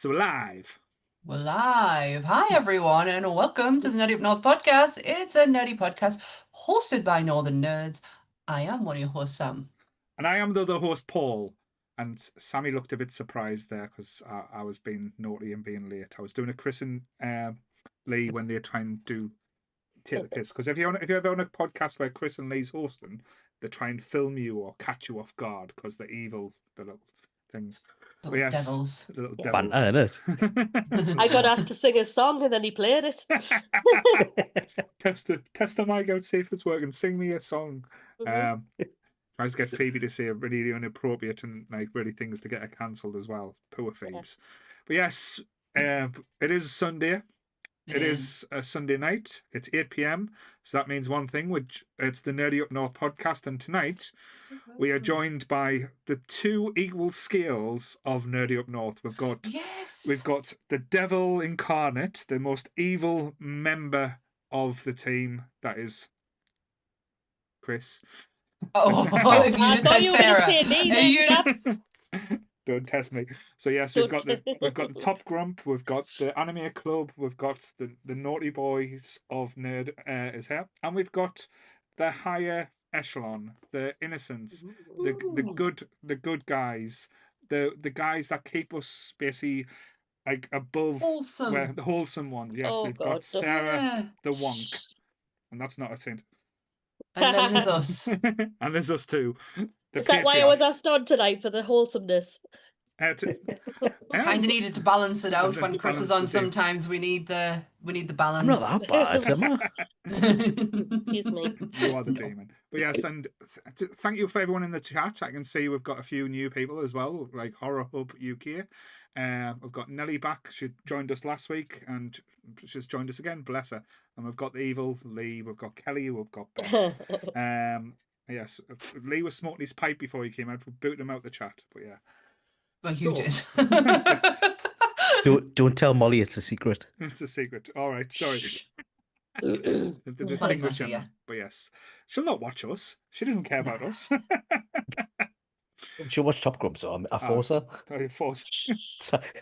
So we're live. We're live. Hi, everyone, and welcome to the Nerdy Up North podcast. It's a nerdy podcast hosted by Northern Nerds. I am one of your hosts, Sam. And I am the other host, Paul. And Sammy looked a bit surprised there because I was being naughty and being late. I was doing a Chris and Lee when they're trying to take the piss. Because if you're ever on a podcast where Chris and Lee's hosting, they try and film you or catch you off guard because they're evil, the little things. Little But yes, devils. the little Banter, devils. innit? I got asked to sing a song and then he played it. test the mic out, see if it's working. Sing me a song. Mhm. Tries to get Phoebe to say really inappropriate and like really things to get her cancelled as well. Poor Phoebes. But yes, it is Sunday. It is a Sunday night. It's 8 p.m. So that means one thing, which it's the Nerdy Up North podcast. And tonight we are joined by the two equal scales of Nerdy Up North. We've got the devil incarnate, the most evil member of the team. That is Chris. Oh, if you just said Sarah. Don't test me. So yes, we've got the top grump, we've got the anime club, we've got the naughty boys of nerd is here, and we've got the higher echelon, the innocents, the good guys, the guys that keep us basically like above where the wholesome one. Yes, we've got Sarah the wonk, and that's not a saint. And then there's us. And there's us too. Is that why I was asked on tonight, for the wholesomeness? Kind of needed to balance it out when Chris is on. Sometimes we need the balance. I'm not that bad, am I? Excuse me. You are the demon. But yes, and thank you for everyone in the chat. I can see we've got a few new people as well, like Horror Hub UK. We've got Nelly back. She joined us last week and she's joined us again. Bless her. And we've got the evil Lee. We've got Kelly. We've got Ben. Yes, Lee was smoking his pipe before he came out. We booted him out the chat. But yeah. Well, you did. Don't tell Molly it's a secret. It's a secret. All right, sorry. The distinguisher. But yes, she'll not watch us. She doesn't care about us. She'll watch Top Grumps on. I force her. I force.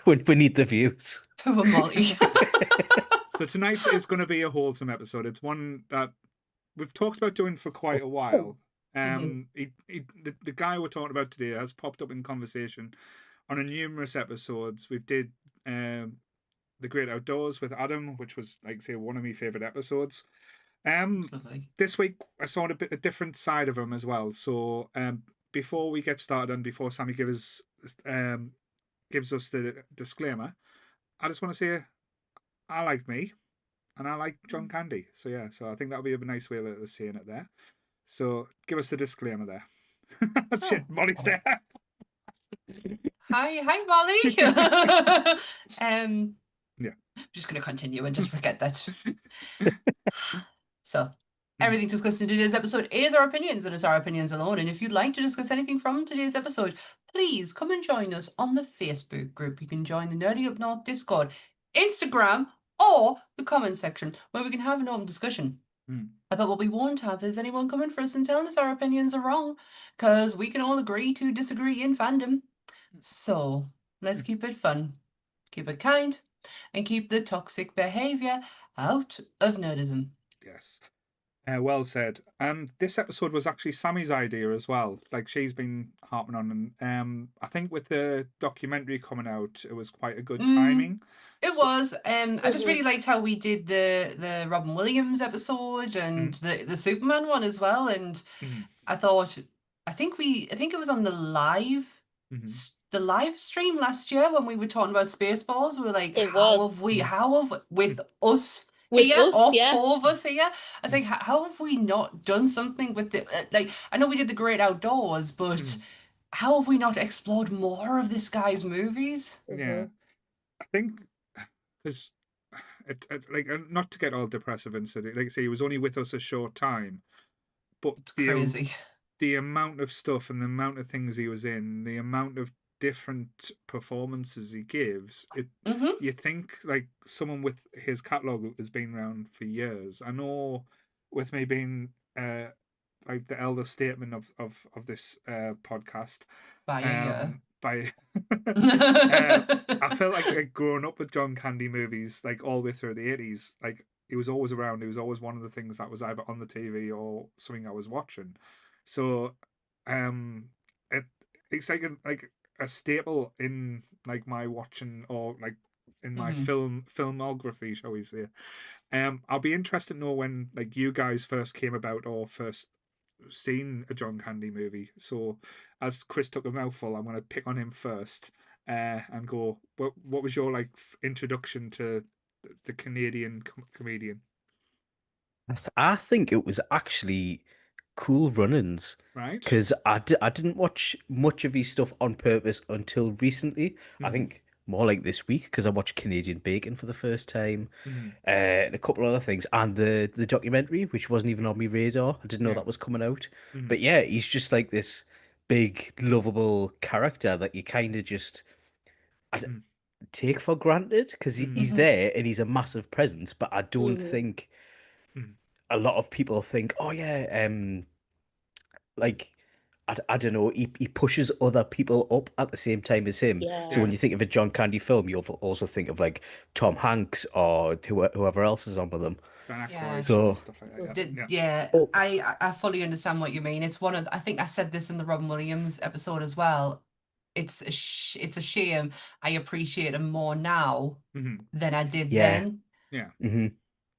We need the views. Poor Molly. So tonight is going to be a wholesome episode. It's one that we've talked about doing for quite a while. The guy we're talking about today has popped up in conversation on a numerous episodes. We did The Great Outdoors with Adam, which was, like say, one of my favourite episodes. This week I saw a different side of him as well. So before we get started and before Sammy gives us the disclaimer, I just want to say I like me and I like John Candy. So yeah, so I think that'll be a nice way of saying it there. So give us the disclaimer there. Shit, Molly's there. Hi, Molly. Yeah. I'm just going to continue and just forget that. So, everything discussed in today's episode is our opinions, and it's our opinions alone. And if you'd like to discuss anything from today's episode, please come and join us on the Facebook group. You can join the Nerdy Up North Discord, Instagram, or the comment section, where we can have an open discussion. But what we won't have is anyone coming for us and telling us our opinions are wrong, because we can all agree to disagree in fandom. So let's keep it fun, keep it kind, and keep the toxic behaviour out of nerdism. Yes. Well said. And this episode was actually Sammy's idea as well. Like she's been harping on, and I think with the documentary coming out, it was quite a good timing. It was. I just really liked how we did the Robin Williams episode and the Superman one as well. And I think it was on the live stream last year when we were talking about Spaceballs. We were like, how have with us? Four of us here. I was like, how have we not done something with the like? I know we did The Great Outdoors, but how have we not explored more of this guy's movies? Yeah, I think because like not to get all depressive and so like I say he was only with us a short time, but it's crazy. The amount of stuff and the amount of things he was in, the amount of different performances he gives, you think like someone with his catalogue has been around for years. I know with me being like the elder statement of this podcast by a year. by. I felt like growing up with John Candy movies, like all the way through the 80s, like he was always around. He was always one of the things that was either on the TV or something I was watching. So, um, it it's like a staple in like my watching or like in my Mhm. filmography, shall we say. I'll be interested to know when like you guys first came about or first seen a John Candy movie. So, as Chris took a mouthful, I'm going to pick on him first and go. What was your like introduction to the Canadian comedian? I think it was actually Cool Runnings Right. because I didn't watch much of his stuff on purpose until recently. I Mhm. think more like this week because I watched Canadian Bacon for the first time, Mhm. and a couple other things, and the documentary which wasn't even on my radar. I didn't know Yeah. that was coming out. Mhm. But yeah, he's just like this big lovable character that you kind of just Mhm. take for granted because Mhm. he's Mhm. there and he's a massive presence. But I don't Mhm. think Mhm. a lot of people think, oh yeah, like I don't know, he pushes other people up at the same time as him. So when Yeah. you Yes. think of a John Candy film, you'll also think of like Tom Hanks or whoever else is on with them. Dan Yeah. Aykroyd and So stuff like that. Yeah. Mhm. Yeah. Yeah, oh I fully understand what you mean. It's one of I think I said this in the Robin Williams episode as well. It's a shame I appreciate him more now Mhm. than I did yeah, then. Yeah. hmm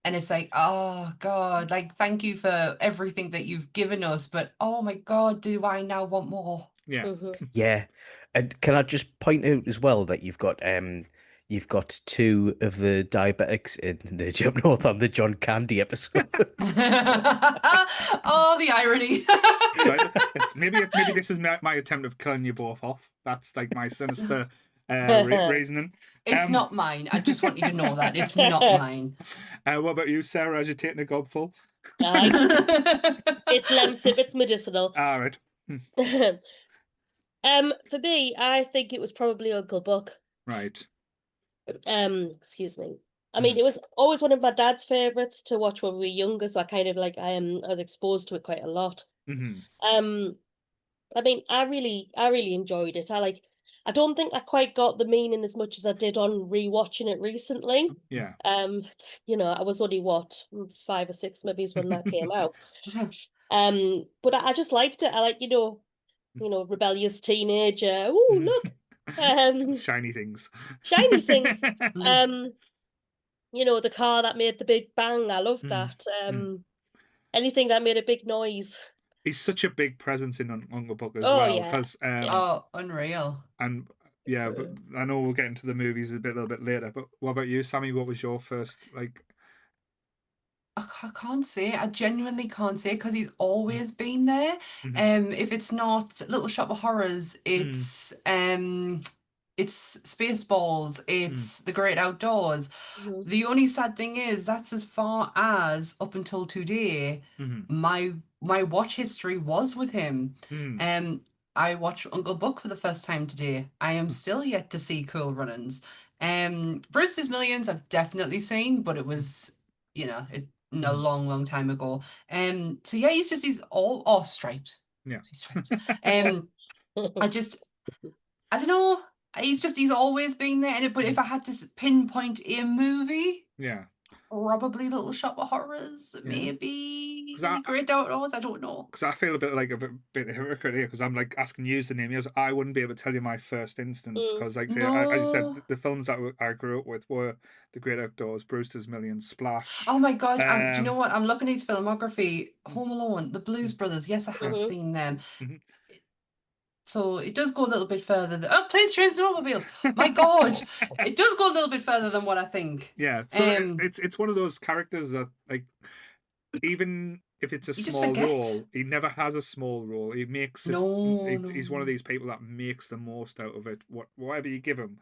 And it's like, oh God, like thank you for everything that you've given us, but oh my God, do I now want more? Yeah. Mhm. yeah. And can I just point out as well that you've got two of the diabetics in the Jump North on the John Candy episode. Oh, the irony. So it's maybe this is my attempt of killing you both off. That's like my sinister reasoning. It's Um, not mine. I just want you to know that. It's not mine. what about you, Sarah? As you're taking a gobful? Aye. It's Lemsip, it's medicinal. All right. For me, I think it was probably Uncle Buck. Right. Excuse me. I mean, Mhm. it was always one of my dad's favorites to watch when we were younger, so I kind of like I was exposed to it quite a lot. Mhm. Um, I mean, I really enjoyed it. I don't think I quite got the meaning as much as I did on rewatching it recently. Yeah. Um, I was only what 5 or 6 maybe is when that came out. But I just liked it. I like, rebellious teenager. Oh, Mhm. look, um, Shiny things. shiny things. Um, the car that made the big bang. I love Mm, that. mm. Anything that made a big noise. He's such a big presence in Uncle Buck as Oh well, yeah, because yeah. Oh, unreal. and yeah, but I know we'll get into the movies little bit later. But what about you, Sammy? What was your first like? I can't say. I genuinely can't say because he's always been there. Mm-hmm. If it's not Little Shop of Horrors, it's Spaceballs, Mm, it's The Great Outdoors. Mhm. The only sad thing is that's as far as up until today, mm-hmm. my watch history was with him. Mm, Um, I watched Uncle Buck for the first time today. I am still yet to see Cool Runnings. Brewster's Millions I've definitely seen, but it was, a mm, long, long time ago. So yeah, he's all Stripes. yeah. He's Stripes. I just I don't know. He's always been there. But if I had to pinpoint a movie, Yeah. probably Little Shop of Horrors, Yeah. maybe Great Outdoors. I don't know. Because I feel a bit like a bit of hypocrite here because I'm like asking you to name yours. I wouldn't be able to tell you my first instance Mm. because, like, say, as you said, No. the films that I grew up with were The Great Outdoors, Brewster's Millions, Splash. Oh my God. Do you know Um, what? I'm looking at his filmography. Home Alone, The Blues mm, Brothers. Yes, I have Mhm. seen them. mhm. So it does go a little bit further than Planes, Trains, and Automobiles. My God, it does go a little bit further than what I think. Yeah, so it's one of those characters that like even if it's a You just small forget. role, he never has a small role. He makes it. No, He's one of no. these people that makes the most out of it. Whatever you give him,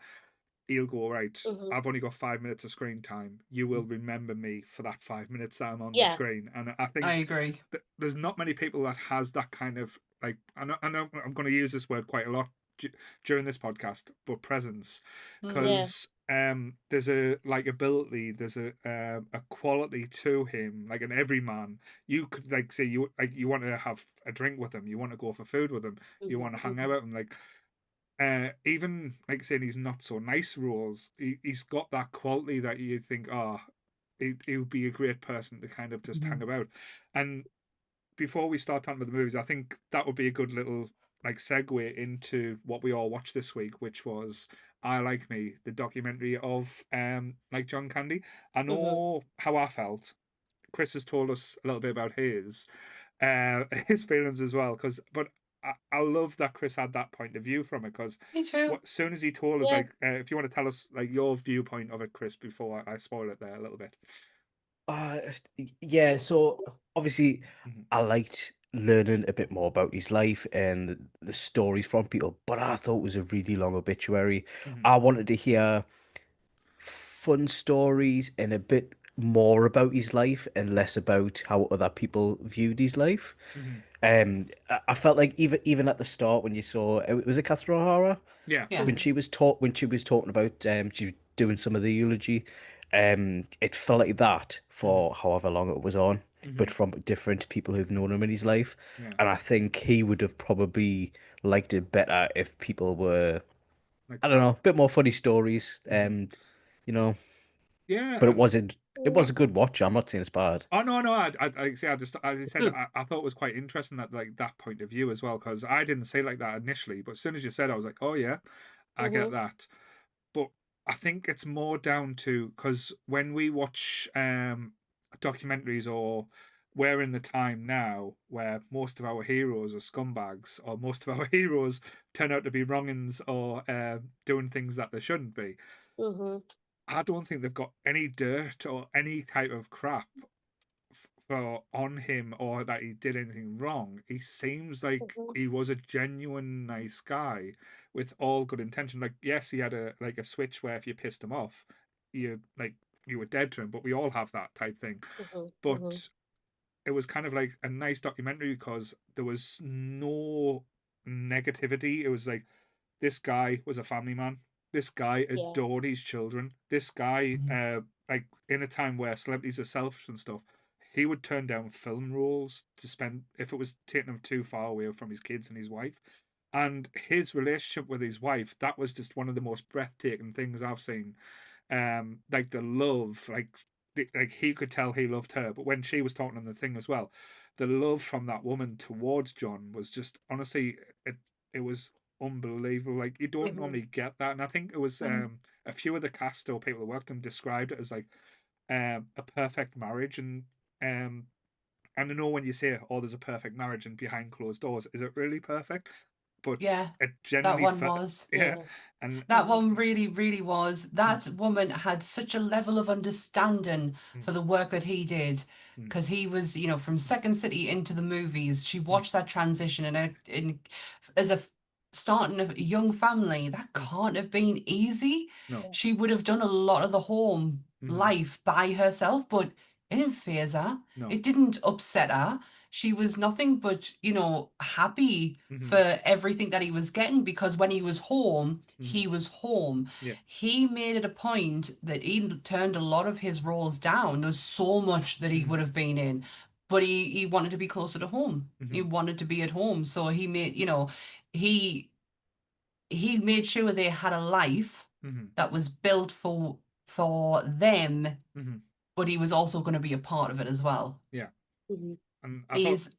he'll go right. Mhm. I've only got 5 minutes of screen time. You will remember me for that 5 minutes that I'm on the Yeah. screen. And I I think agree. there's not many people that has that kind of like. I know I'm going to use this word quite a lot during this podcast, but presence, Yeah. because there's a like ability, there's a quality to him, like an everyman. You could like say you want to have a drink with him, you want to go for food with him, you Mhm. want to hang out Mhm. with him, like. even like saying he's not so nice roles, he's got that quality that you think, oh, he would be a great person to kind of just hang about. And before we start talking about the movies, I think that would be a good little like segue into what we all watched this week, which was I Like Me, the documentary of like John Candy. I know how I felt. Chris has told us a little bit about his feelings as well. But I love that Chris had that point of view from it, because Me too. as soon as he told us, Yeah. like, if you want to tell us like your viewpoint of it, Chris, before I spoil it there a little bit. Uh, yeah, so obviously Mhm. I liked learning a bit more about his life and the stories from people, but I thought it was a really long obituary. Mhm. I wanted to hear fun stories and a bit more about his life and less about how other people viewed his life. Mhm. I felt like even at the start when you saw was it Catherine O'Hara Yeah. Yeah. when she was talking about she was doing some of the eulogy, it felt like that for however long it was on, but Mhm. from different people who've known him in his life, Yeah. and I think he would have probably liked it better if people were, Like I don't some. know, a bit more funny stories, you know, Yeah. but it I, was a good watch. I'm not saying it's bad. oh no, no. I say I just as I said, I thought it was quite interesting that like that point of view as well, because I didn't say it like that initially, but as soon as you said, I was like, oh yeah, I get that. But I think it's more down to because when we watch documentaries, or we're in the time now where most of our heroes are scumbags, or most of our heroes turn out to be wrongins, or doing things that they shouldn't be. I don't think they've got any dirt or any type of crap for on him, or that he did anything wrong. He seems like he was a genuine nice guy with all good intention. Like, yes, he had a switch where if you pissed him off, you like you were dead to him. But we all have that type thing. But it was kind of like a nice documentary because there was no negativity. It was like this guy was a family man. This guy Yeah. adored his children. This guy, like in a time where celebrities are selfish and stuff, he would turn down film roles to spend if it was taking him too far away from his kids and his wife. And his relationship with his wife, that was just one of the most breathtaking things I've seen. Like the love, like he could tell he loved her, but when she was talking on the thing as well, the love from that woman towards John was just honestly, it was unbelievable. Like you don't normally get that, and I think it was a few of the cast or people who worked on described it as like a perfect marriage, um and I know when you say, "Oh, there's a perfect marriage," and behind closed doors, is it really perfect? But Yeah, it that generally one felt, was. yeah, Yeah. and That one really, really was. mm, That woman had such a level of understanding mm, for the work that he did, mm, because he was, from Second City into the movies. She mm, watched that transition, and as starting a young family, that mm, can't have been easy. no, She would have done a lot of the home mm, life by herself, but it didn't phase her. no, It didn't upset her. She was nothing but, happy mm, for everything that he was getting, because when he was home, mm, he was home. yeah, He made it a point that he turned a lot of his roles down. There's so much that he mm, would have been in, but he wanted to be closer to home. He mm, wanted to be at home. So he made, he he made sure they had a life mm, that was built for them, mm, but he was also going to be a part of it as well. yeah. And I thought, He's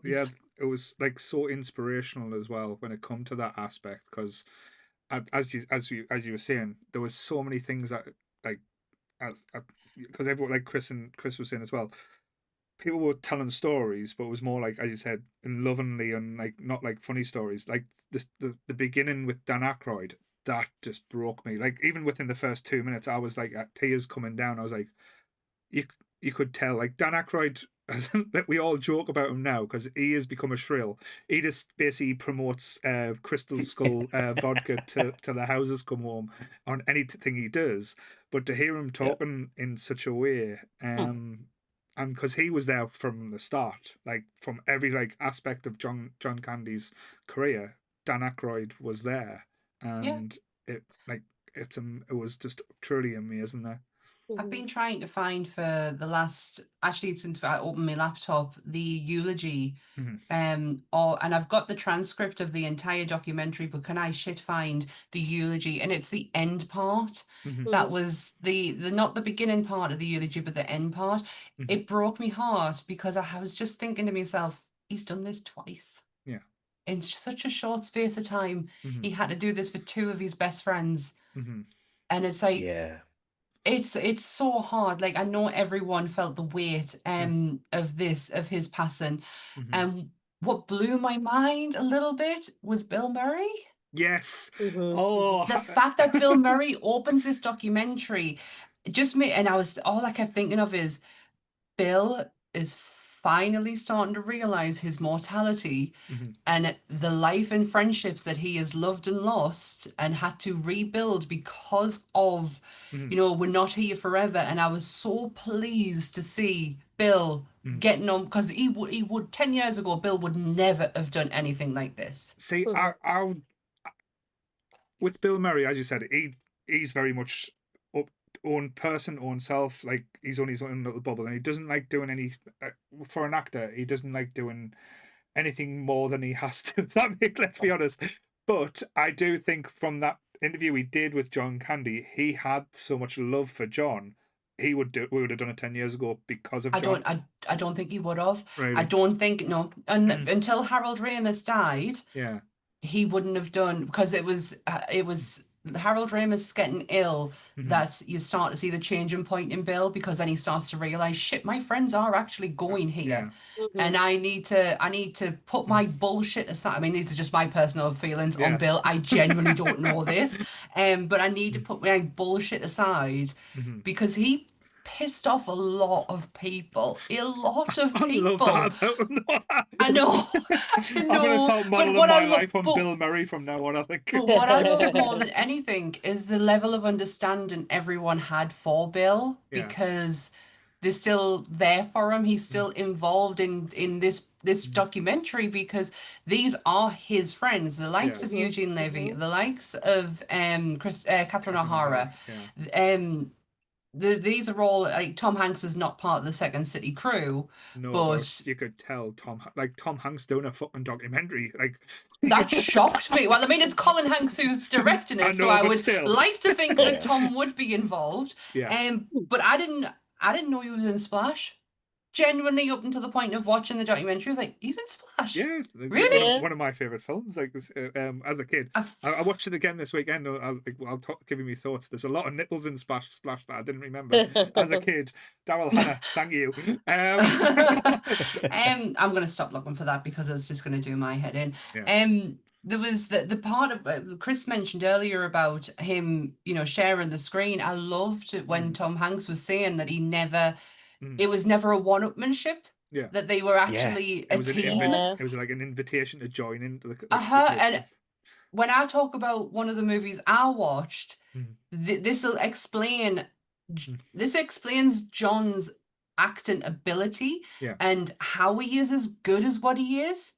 yeah, he's it was like so inspirational as well when it come to that aspect, because as you were saying, there was so many things that like as because everyone, like Chris was saying as well, people were telling stories, but it was more like, as you said, and lovingly, and like not like funny stories. Like the beginning with Dan Aykroyd, that just broke me. Like even within the first 2 minutes, I was like at tears coming down. I was like, you you could tell, like Dan Aykroyd. That we all joke about him now because he has become a shrill. He just basically promotes Crystal Skull vodka to the houses come home on anything he does. But to hear him Yeah. talking in such a way, and because he was there from the start, like from every like aspect of John Candy's career, Dan Aykroyd was there, yeah. and it like it was just truly amazing there. I've been trying to find for the last, actually since I opened my laptop, the eulogy. And I've got the transcript of the entire documentary, but can I shit find the eulogy? And it's the end part. That was the not the beginning part of the eulogy, but the end part. It broke me heart because I was just thinking to myself, he's done this twice. Yeah. In such a short space of time. He had to do this for two of his best friends. And it's like, Yeah. it's so hard. Like, I know everyone felt the weight of his passing. And what blew my mind a little bit was Bill Murray. Yes. Oh, The fact that Bill Murray opens this documentary just made, and all I kept thinking of is Bill is finally starting to realize his mortality and the life and friendships that he has loved and lost and had to rebuild because of, we're not here forever. And I was so pleased to see Bill getting on, because he would 10 years ago, Bill would never have done anything like this. See, with Bill Murray, as you said, he's very much own person, own self. Like, he's on his own little bubble, and he doesn't like doing any. For an actor, he doesn't like doing anything more than he has to. Let's be honest. But I do think from that interview he did with John Candy, he had so much love for John. We would have done it 10 years ago because of John. I don't think he would have. Really? I don't think, no. And until Harold Ramis died, Yeah. he wouldn't have done, because it was Harold Ramis getting ill that you start to see the changing point in Bill, because then he starts to realize, shit, my friends are actually going here. And I need to put my bullshit aside. I mean, these are just my personal feelings on Bill. I genuinely don't know this. But I need to put my bullshit aside because he pissed off a lot of people. A lot of people. I love that about him. I know. I'm going to start modeling my life on Bill Murray from now on, I think. But what I love more than anything is the level of understanding everyone had for Bill, because they're still there for him. He's still involved in this documentary because these are his friends, the likes of Eugene Levy, the likes of Catherine O'Hara. These are all, like, Tom Hanks is not part of the Second City crew. No, but you could tell Tom Hanks doing a fucking documentary. Like, that shocked me. Well, I mean, it's Colin Hanks who's directing it, so I would like to think that Tom would be involved. But I didn't know he was in Splash. Genuinely, up until the point of watching the documentary, I was like, he's in Splash. Yeah, really. One of my favorite films. Like, as a kid, I watched it again this weekend. I'll give you my thoughts. There's a lot of nipples in Splash that I didn't remember as a kid. Daryl Hannah, thank you. I'm going to stop looking for that because it's just going to do my head in. There was the part of Chris mentioned earlier about him, sharing the screen. I loved it when Tom Hanks was saying that he never. It was never a one-upmanship. Yeah. That they were actually a team. It was like an invitation to join in. And when I talk about one of the movies I watched, this explains John's acting ability and how he is as good as what he is.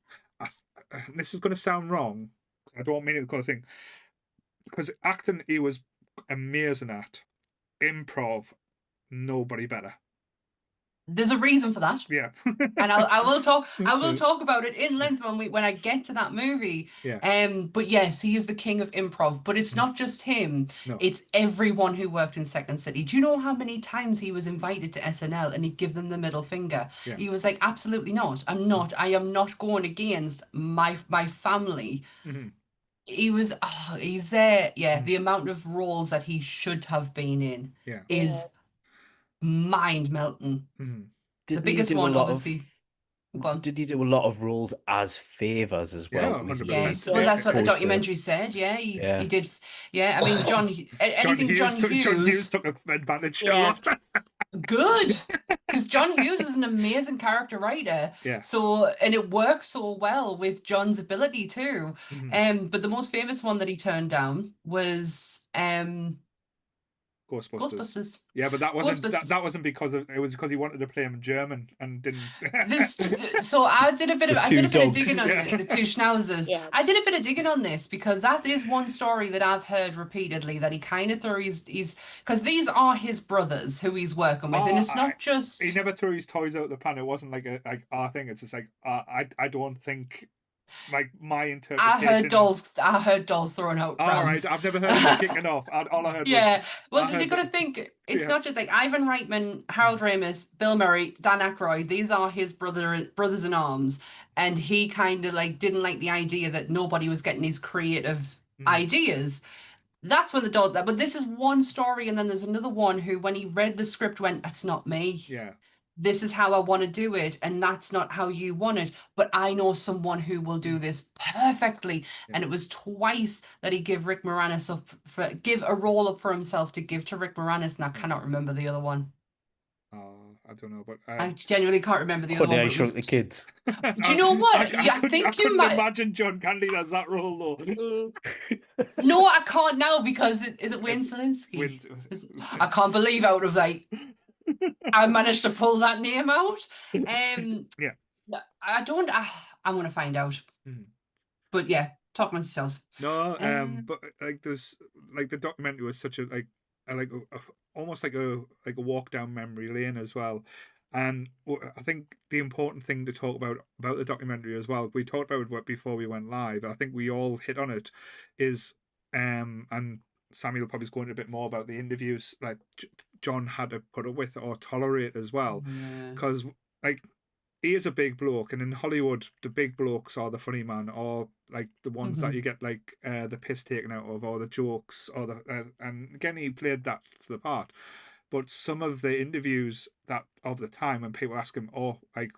This is going to sound wrong. I don't mean it kind of thing. Because acting, he was amazing at. Improv, nobody better. There's a reason for that. Yeah. And I will talk about it in length when I get to that movie. Yeah. But yes, he is the king of improv. But it's not just him. No. It's everyone who worked in Second City. Do you know how many times he was invited to SNL and he'd give them the middle finger? Yeah. He was like, absolutely not. I am not going against my family. He was, he's there. The amount of roles that he should have been in is mind melting. The biggest one, obviously. Did he do a lot of roles as favors as well? Yeah, yes, well, that's what the documentary said. Yeah, he did. Yeah, I mean, John Hughes took advantage. Yeah. Good, because John Hughes was an amazing character writer. Yeah. So, and it works so well with John's ability too. But the most famous one that he turned down was Ghostbusters. Yeah, but that wasn't Ghostbusters. that wasn't because it was because he wanted to play him in German and didn't. So I did a bit of digging on Yeah. this. The two schnauzers. Yeah. I did a bit of digging on this because that is one story that I've heard repeatedly, that he kind of threw his because these are his brothers who he's working with, and it's not just He never threw his toys out the pan. It wasn't like our thing. It's just like I don't think. Like my interpretation. I heard dolls thrown out. All right, I've never heard of it kicking off. All I heard was Well, you got to think it's not just like Ivan Reitman, Harold Ramis, Bill Murray, Dan Aykroyd. These are his brothers in arms, and he kind of like didn't like the idea that nobody was getting these creative ideas. That's when the doll. But this is one story, and then there's another one who, when he read the script, went, "That's not me. Yeah. This is how I want to do it, and that's not how you want it. But I know someone who will do this perfectly." Yeah. And it was twice that he give a role up for himself to give to Rick Moranis, and I cannot remember the other one. I don't know, but I genuinely can't remember the other one. I Shrunk the Kids. Do you know what? I think you might imagine John Candy as that role though. No, I can't now because is it Wayne Selinsky? I can't believe out of like. I managed to pull that name out. Yeah. I don't. I'm gonna find out. But yeah, talk amongst yourselves. No, but like there's like the documentary was such a almost like a walk down memory lane as well. And I think the important thing to talk about the documentary as well, we talked about it before we went live. I think we all hit on it, is and Samuel probably is going a bit more about the interviews like John had to put up with or tolerate as well, because like he is a big bloke, and in Hollywood the big blokes are the funny man, or like the ones that you get like the piss taken out of, or the jokes, or the and again he played that to the part. But some of the interviews that of the time when people ask him, like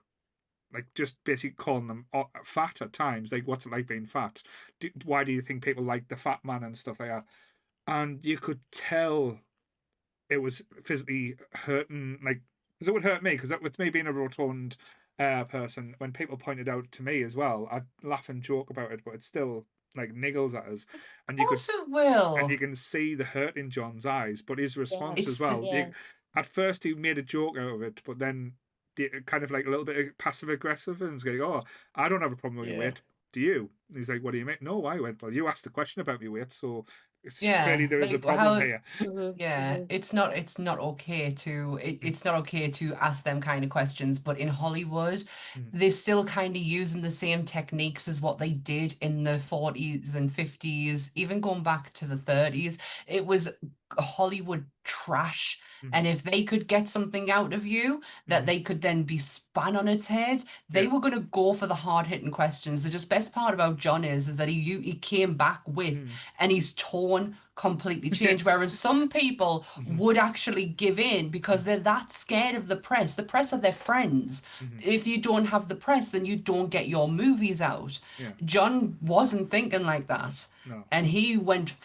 just basically calling them fat at times, like what's it like being fat? Why do you think people like the fat man and stuff like that? And you could tell it was physically hurting, like, because it would hurt me, because with me being a rotund person, when people pointed out to me as well, I'd laugh and joke about it, but it still like niggles at us. And you will. And you can see the hurt in John's eyes, but his response as well. At first he made a joke out of it, but then kind of like a little bit of passive aggressive, and it's like, "Oh, I don't have a problem with your weight. Do you?" And he's like, "What do you mean?" "No, I went, well, you asked a question about my weight, so it's clearly there is a problem here." It's not okay to it's not okay to ask them kind of questions, but in Hollywood they're still kind of using the same techniques as what they did in the 40s and 50s, even going back to the 30s. It was Hollywood trash, and if they could get something out of you that they could then be spun on its head, they were going to go for the hard-hitting questions. The just best part about John is that he came back with, and his tone completely changed. Whereas some people would actually give in because they're that scared of the press. The press are their friends. If you don't have the press, then you don't get your movies out. John wasn't thinking like that, and he went.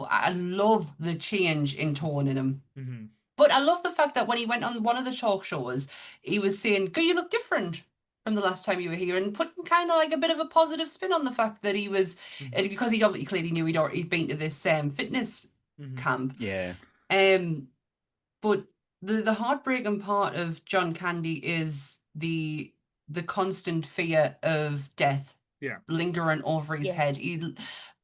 I love the change in tone in him. But I love the fact that when he went on one of the talk shows, he was saying, "Girl, you look different from the last time you were here," and putting kind of like a bit of a positive spin on the fact that he was, because he obviously clearly knew he'd been to this fitness camp. But the heartbreaking part of John Candy is the constant fear of death lingering over his head. He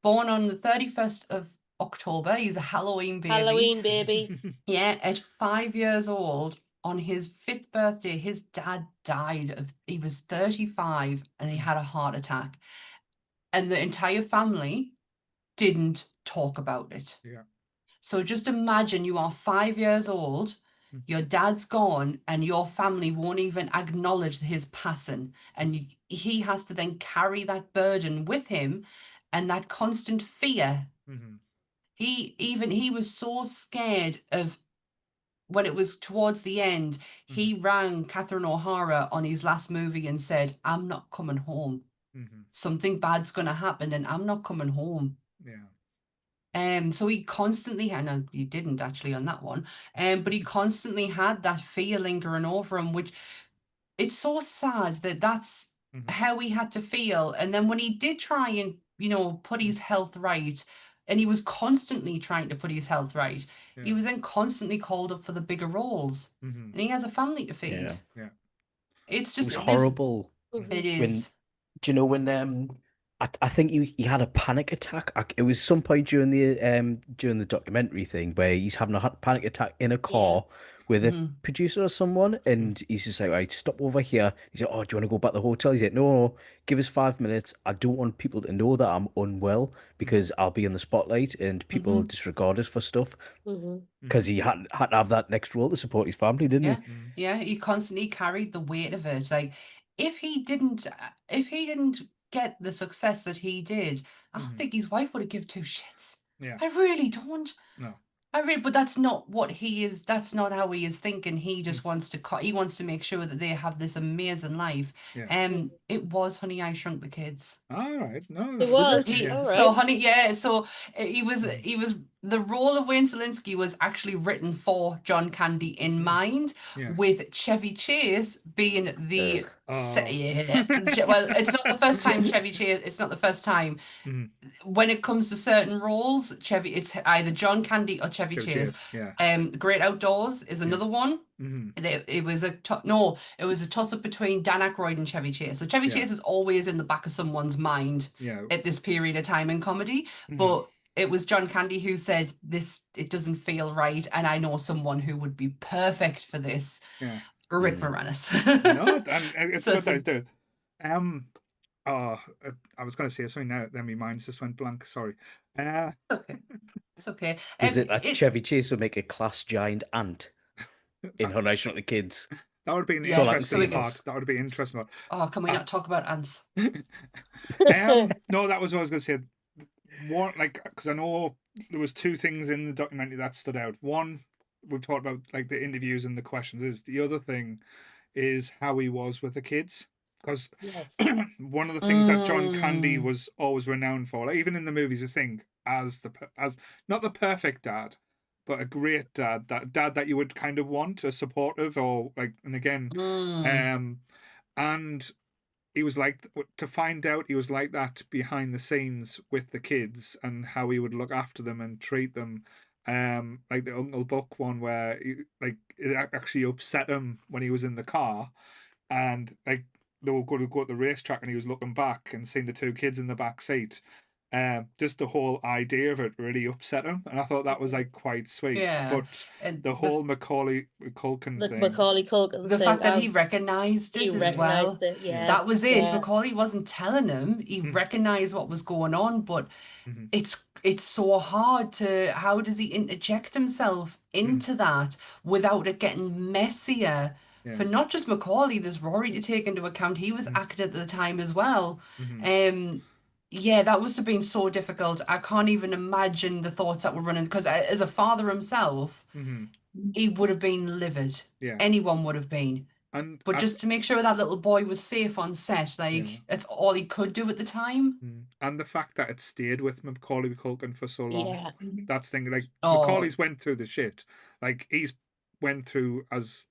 born on the 31st of October. He's a Halloween baby. At 5 years old, on his 5th birthday, his dad died. He was 35 and he had a heart attack. And the entire family didn't talk about it. So just imagine you are 5 years old, your dad's gone, and your family won't even acknowledge his passing. And he has to then carry that burden with him and that constant fear. He was so scared of, when it was towards the end, he rang Catherine O'Hara on his last movie and said, "I'm not coming home. Something bad's going to happen and I'm not coming home." So he constantly, and he didn't actually on that one, but he constantly had that fear lingering over him, which it's so sad that that's how he had to feel. And then when he did try and, put his health right, and he was constantly trying to put his health right. He Yeah. was then constantly called up for the bigger roles, Mhm. and he has a family to feed. Yeah. Yeah. It's It just was horrible. It Mhm. When is. do you know when I think he had a panic attack. It was some point during the documentary thing where he's having a panic attack in a Yeah. car with a Mhm. producer or someone, and he's just like, right, stop over here. He's like, oh, do you want to go back to the hotel? He's like, no, give us 5 minutes. I don't want people to know that I'm unwell because I'll be in the spotlight and people Mhm. disregard us for stuff. Mhm. Because he had to have that next role to support his family, didn't Yeah, he? Mhm. yeah. He constantly carried the weight of it. Like if he didn't get the success that he did, I don't Mhm. think his wife would have given two shits. Yeah. I really don't. No. But that's not what he is. That's not how he is thinking. He just Mm. wants to. He wants to make sure that they have this amazing life. Yeah. It was Honey, I Shrunk the Kids. All right. No. It Was was. it? Yeah. All So right. Honey, yeah. So he was. Mm. He was. The role of Wayne Selinsky was actually written for John Candy in mind, Yeah. with Chevy Chase being the. Ugh. Oh. Yeah. Well, it's not the first time Chevy Chase. It's not the first time. Mhm. When it comes to certain roles, it's either John Candy or Chevy Chevy Chase. Chase. Yeah. Great Outdoors is another one. Mhm. It was a toss up between Dan Aykroyd and Chevy Chase. So Chevy Yeah. Chase is always in the back of someone's mind Yeah. at this period of time in comedy, Mhm. but it was John Candy who said it doesn't feel right, and I know someone who would be perfect for this. Yeah. Rick Mm. Moranis. No, and it's So good that he's doing. Oh, I was going to say something now. Then my mind just went blank. Sorry. okay. It's okay. Was it that Chevy Chase would make a class giant ant in Honey, I Shrunk the Kids? That would be an Yeah, all I can interesting see. part. That would be interesting. Oh, can we Uh, not talk about ants? No, that was what I was going to say. One, like, because I know there was two things in the documentary that stood out. One, we've talked about like the interviews and the questions. Is the other thing is how he was with the kids, because Yes. one of the things that John Candy Mm. was always renowned for, like, even in the movies, I think as not the perfect dad, but a great dad, that dad that you would kind of want, a supportive or like, and again, Mm. and he was like, to find out he was like that behind the scenes with the kids and how he would look after them and treat them, like the Uncle Buck one where like it actually upset him when he was in the car, and like they were going to go to the racetrack and he was looking back and seeing the two kids in the back seat. Just the whole idea of it really upset him, and I thought that was like quite sweet. Yeah, But and the whole Macaulay Culkin The thing, Macaulay Culkin the thing. fact that he recognized He it as well, recognized it. Yeah. that was it. Yeah. Macaulay wasn't telling him; he Mhm. recognized what was going on. But Mhm. it's so hard to. How does he interject himself into that without it getting messier? For yeah, not just Macaulay, there's Rory to take into account. He was Mhm. acting at the time as well. Mhm. Yeah, that must have been so difficult. I can't even imagine the thoughts that were running, because as a father himself, Mhm. he would have been livid. Yeah, Anyone would have been. and But just to make sure that little boy was safe on set, yeah. like, that's all he could do at the time. And the fact that it stayed with Macaulay Culkin for so long, Yeah. that's the thing. Like Oh, Macaulay's went through the shit. Like he's went through as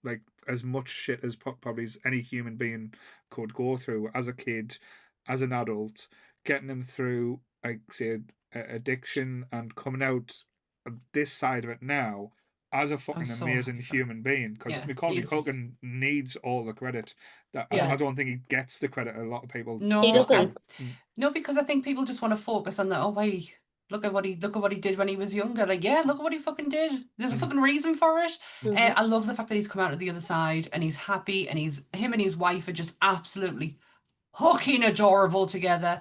much shit as probably as any human being could go through as a kid, as an adult, getting him through like say addiction and coming out this side of it now as a I'm fucking so amazing happy for him. human being, because Yeah, Macaulay Culkin needs all the credit. That Yeah. I don't think he gets the credit a lot of people He No, doesn't. no, because I think people just want to focus on the, oh wait, look at what he did when he was younger. Like, yeah, look at what he fucking did. There's a fucking reason for it. Mhm. I love the fact that he's come out of the other side and he's happy, and him and his wife are just absolutely hooking adorable together.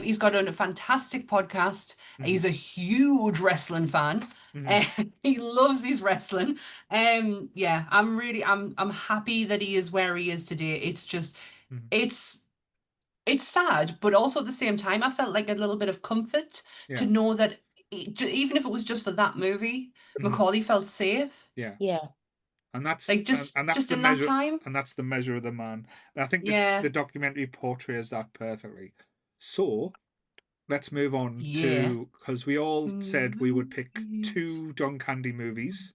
He's got a fantastic podcast. He's a huge wrestling fan. He loves his wrestling. Yeah, I'm happy that he is where he is today. It's just, it's it's sad, but also at the same time, I felt like a little bit of comfort to Yeah. know that even if it was just for that movie, Macaulay felt safe. Yeah. Yeah. And that's Like and that's just the in that measure, time. and that's the measure of the man. And I think Yeah. the documentary portrays that perfectly. So let's move on Yeah. to, because we all said we would pick Movies. 2 John Candy movies.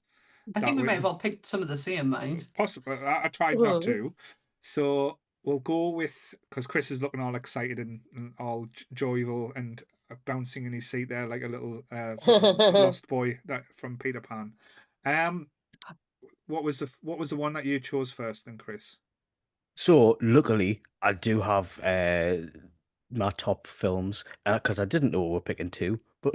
I think that we might have all picked some of the same, mind. possible. I tried not to. So we'll go with, because Chris is looking all excited and all joyful, and bouncing in his seat there like a little lost boy that from Peter Pan. What was the one that you chose first, then, Chris? So luckily, I do have my top films because I didn't know we were picking two, but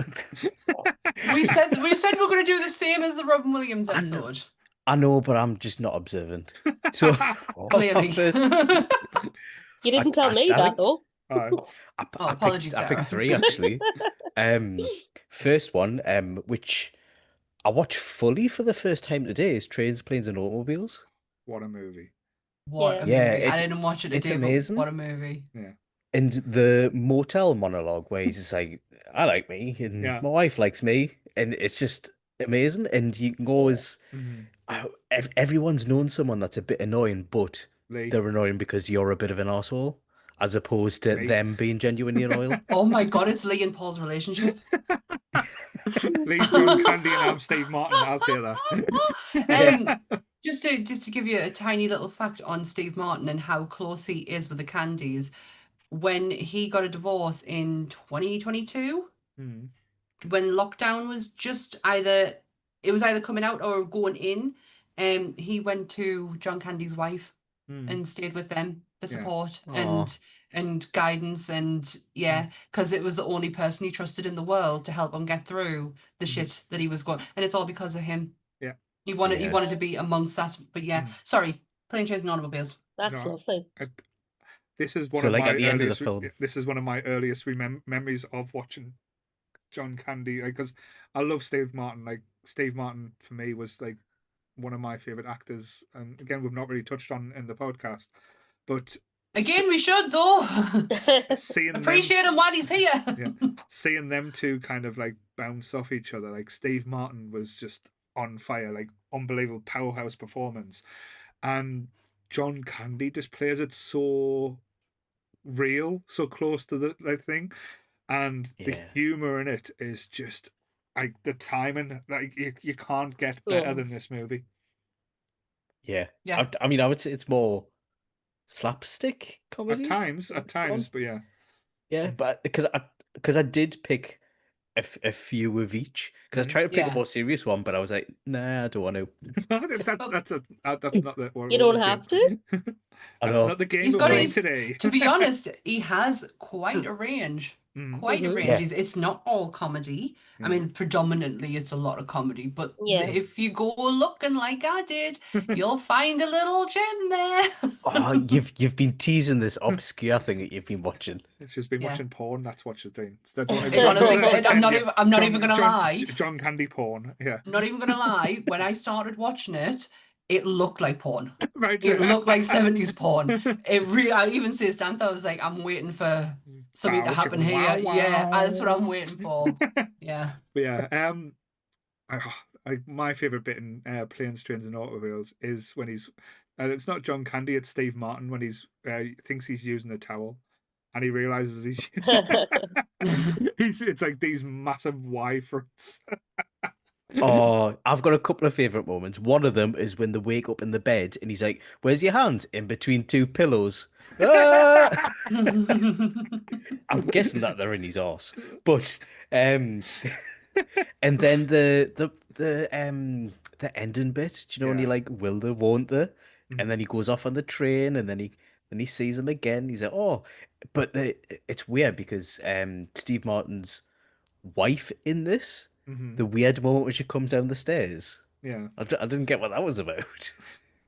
We said we're going to do the same as the Robin Williams I know. episode. I know, but I'm just not observant. So Clearly. You didn't tell me that though. Apologies, I picked Sarah. three actually. First one, which I watched fully for the first time today, is Trains, Planes, and Automobiles. What a movie! What a Yeah, movie! I didn't watch it it's today, amazing. but what a movie! Yeah, And the motel monologue where he's just like, I like me, and Yeah. my wife likes me, and it's just amazing. And you can always, everyone's known someone that's a bit annoying, but Lee. they're annoying because you're a bit of an asshole, as opposed to Me. them being genuinely loyal. Oh my god, it's Lee and Paul's relationship. Lee's John Candy and I'm Steve Martin. I'll tell you that. Just to give you a tiny little fact on Steve Martin and how close he is with the Candys, when he got a divorce in 2022, when lockdown was just either coming out or going in, he went to John Candy's wife and stayed with them for support and guidance and because it was the only person he trusted in the world to help him get through the shit that he was going, and it's all because of him. He wanted to be amongst that, but sorry, Plane, Trains and Automobiles. That's lovely. This is one So, of like, my at the end of the earliest. film. This is one of my earliest memories of watching John Candy, because I love Steve Martin. Like, Steve Martin for me was like one of my favorite actors, and again, we've not really touched on in the podcast, but again we should though. Seeing appreciate him while he's here. Seeing them two kind of like bounce off each other, like Steve Martin was just on fire, like unbelievable powerhouse performance, and John Candy just plays it so real, so close to the thing, and the humor in it is just like the timing. Like you can't get better than this movie. Yeah. I mean, I would say it's more slapstick comedy at times, but yeah, but because I did pick a few of each, because I was trying to pick a more serious one, but I was like, nah, I don't want to. that's not the you don't have to. That's not the game He's we're got playing today. To be honest, he has quite a range. Quite a range. Yeah. It's not all comedy. I mean, predominantly it's a lot of comedy, but Yeah. if you go looking like I did, you'll find a little gem there. Oh, you've been teasing this obscure thing that you've been watching. She's been watching porn. That's what she's doing. Honestly, I'm not even gonna lie. John Candy porn. Yeah. I'm not even gonna lie. When I started watching it, it looked like porn. Right. It looked like 70s porn. I even say Santha, I was like, I'm waiting for something to happen here. Yeah, that's what I'm waiting for. Yeah. My favorite bit in Planes, Trains and Automobiles is when he's it's not John Candy, it's Steve Martin, when he's thinks he's using a towel and he realizes he's using it's like these massive Y fronts. Oh, I've got a couple of favorite moments. One of them is when they wake up in the bed and he's like, "Where's your hand?" In between two pillows. Ah! I'm guessing that they're in his arse, but and then the ending bit. Do you know when he like, will they, won't they? And then he goes off on the train, and then he sees him again. He's like, oh, but it's weird because Steve Martin's wife in this. The weird moment when she comes down the stairs. Yeah. I didn't get what that was about.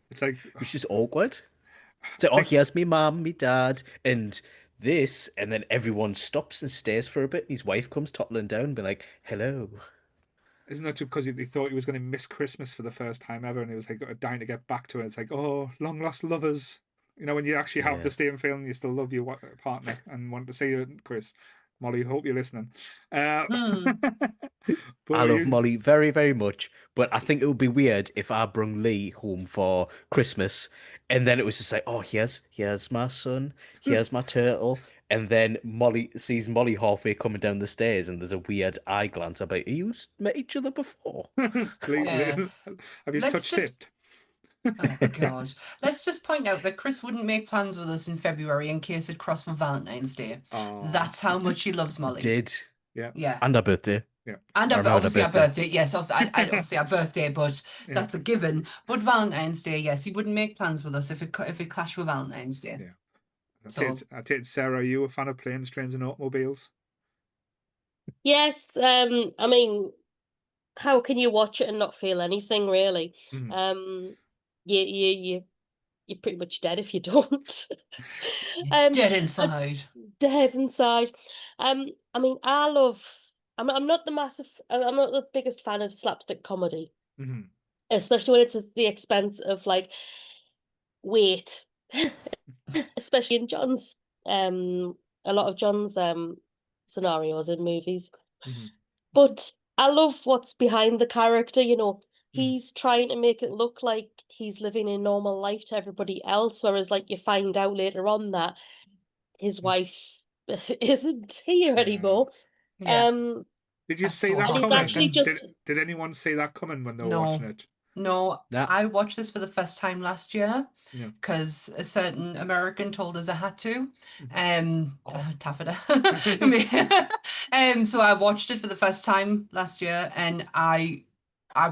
It's like... It's just awkward. It's like, oh, here's me mum, me dad, and this, and then everyone stops and stares for a bit, and his wife comes toppling down and be like, hello. Isn't that because he thought he was going to miss Christmas for the first time ever, and he was like dying to get back to it. It's like, oh, long lost lovers. You know, when you actually have the same feeling, you still love your partner and want to see you, Chris. Molly, hope you're listening. I love Molly very, very much, but I think it would be weird if I brung Lee home for Christmas, and then it was just like, oh, here's my son, here's my turtle, and then Molly sees Molly halfway coming down the stairs, and there's a weird eye glance. I'm like, you met each other before? Have you touched it? Oh God! Let's just point out that Chris wouldn't make plans with us in February in case it crossed for Valentine's Day. That's how much he loves Molly. Yeah. And our birthday. Yeah. And I remember the obviously our birthday. birthday, yes, obviously our birthday, but Yeah. that's a given. But Valentine's Day, yes, he wouldn't make plans with us if it clashed with Valentine's Day. Yeah. So I take it, Sarah, are you a fan of planes, trains, and automobiles? Yes, I mean, how can you watch it and not feel anything really? Mhm. You're pretty much dead if you don't. dead I- inside. dead inside. I mean, I'm not I'm not the biggest fan of slapstick comedy, Mhm. especially when it's at the expense of like weight, especially in John's a lot of John's scenarios in movies. Mhm. But I love what's behind the character, you know. Mm. He's trying to make it look like he's living a normal life to everybody else, whereas like you find out later on that his wife isn't here Yeah. anymore. Yeah. Did you That's see so that And he's coming? actually heartbreaking. just Did anyone see that coming when they were No. watching it? No, Yeah. I watched this for the first time last year Yeah. because a certain American told us I had to. Taffeta. So I watched it for the first time last year and I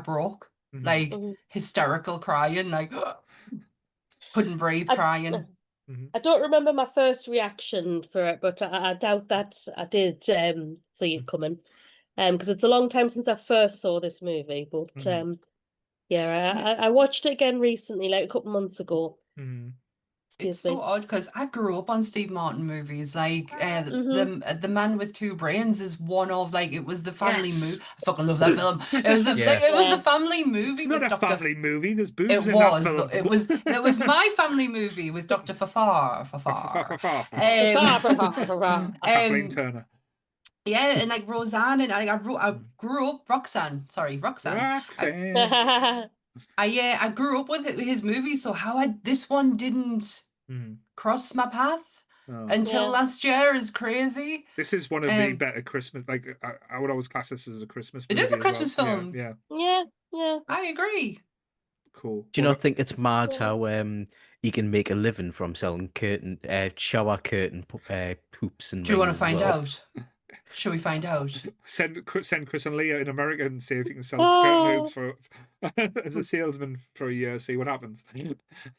broke, Mhm. like Mhm. hysterical crying, like couldn't breathe I, crying. Mhm. I don't remember my first reaction for it, but I doubt that I did see it coming. Because it's a long time since I first saw this movie, but Mhm. yeah, I watched it again recently, like a couple months ago. Mhm. It's Excuse so me. odd because I grew up on Steve Martin movies. Like Mhm. the Man with Two Brains is one of like it was the family movie. Yes. I fucking love that film. It was the Yeah. like, it was the Yeah. family It's movie not with a Dr. family movie. There's It boobs in that was film. it was my family movie with Dr. Fafar. Kathleen Um, Turner. yeah, and like Roseanne and I Mm. grew up Roxanne. Sorry, Roxanne. Roxanne. I grew up with his movies, so this one didn't Mhm. cross my path Oh. until Yeah. last year is crazy. This is one of the better Christmas. Like I would always class this as a Christmas It movie is a as Christmas well. film. Yeah. Yeah, yeah. I agree. Cool. Do you What not think it's mad Yeah. how you can make a living from selling shower curtain hoops and Do you want to rings as find well? out? Shall we find out? send Chris and Leah in America and see if you can sell curtain Oh, hoops for as a salesman for a year. See what happens.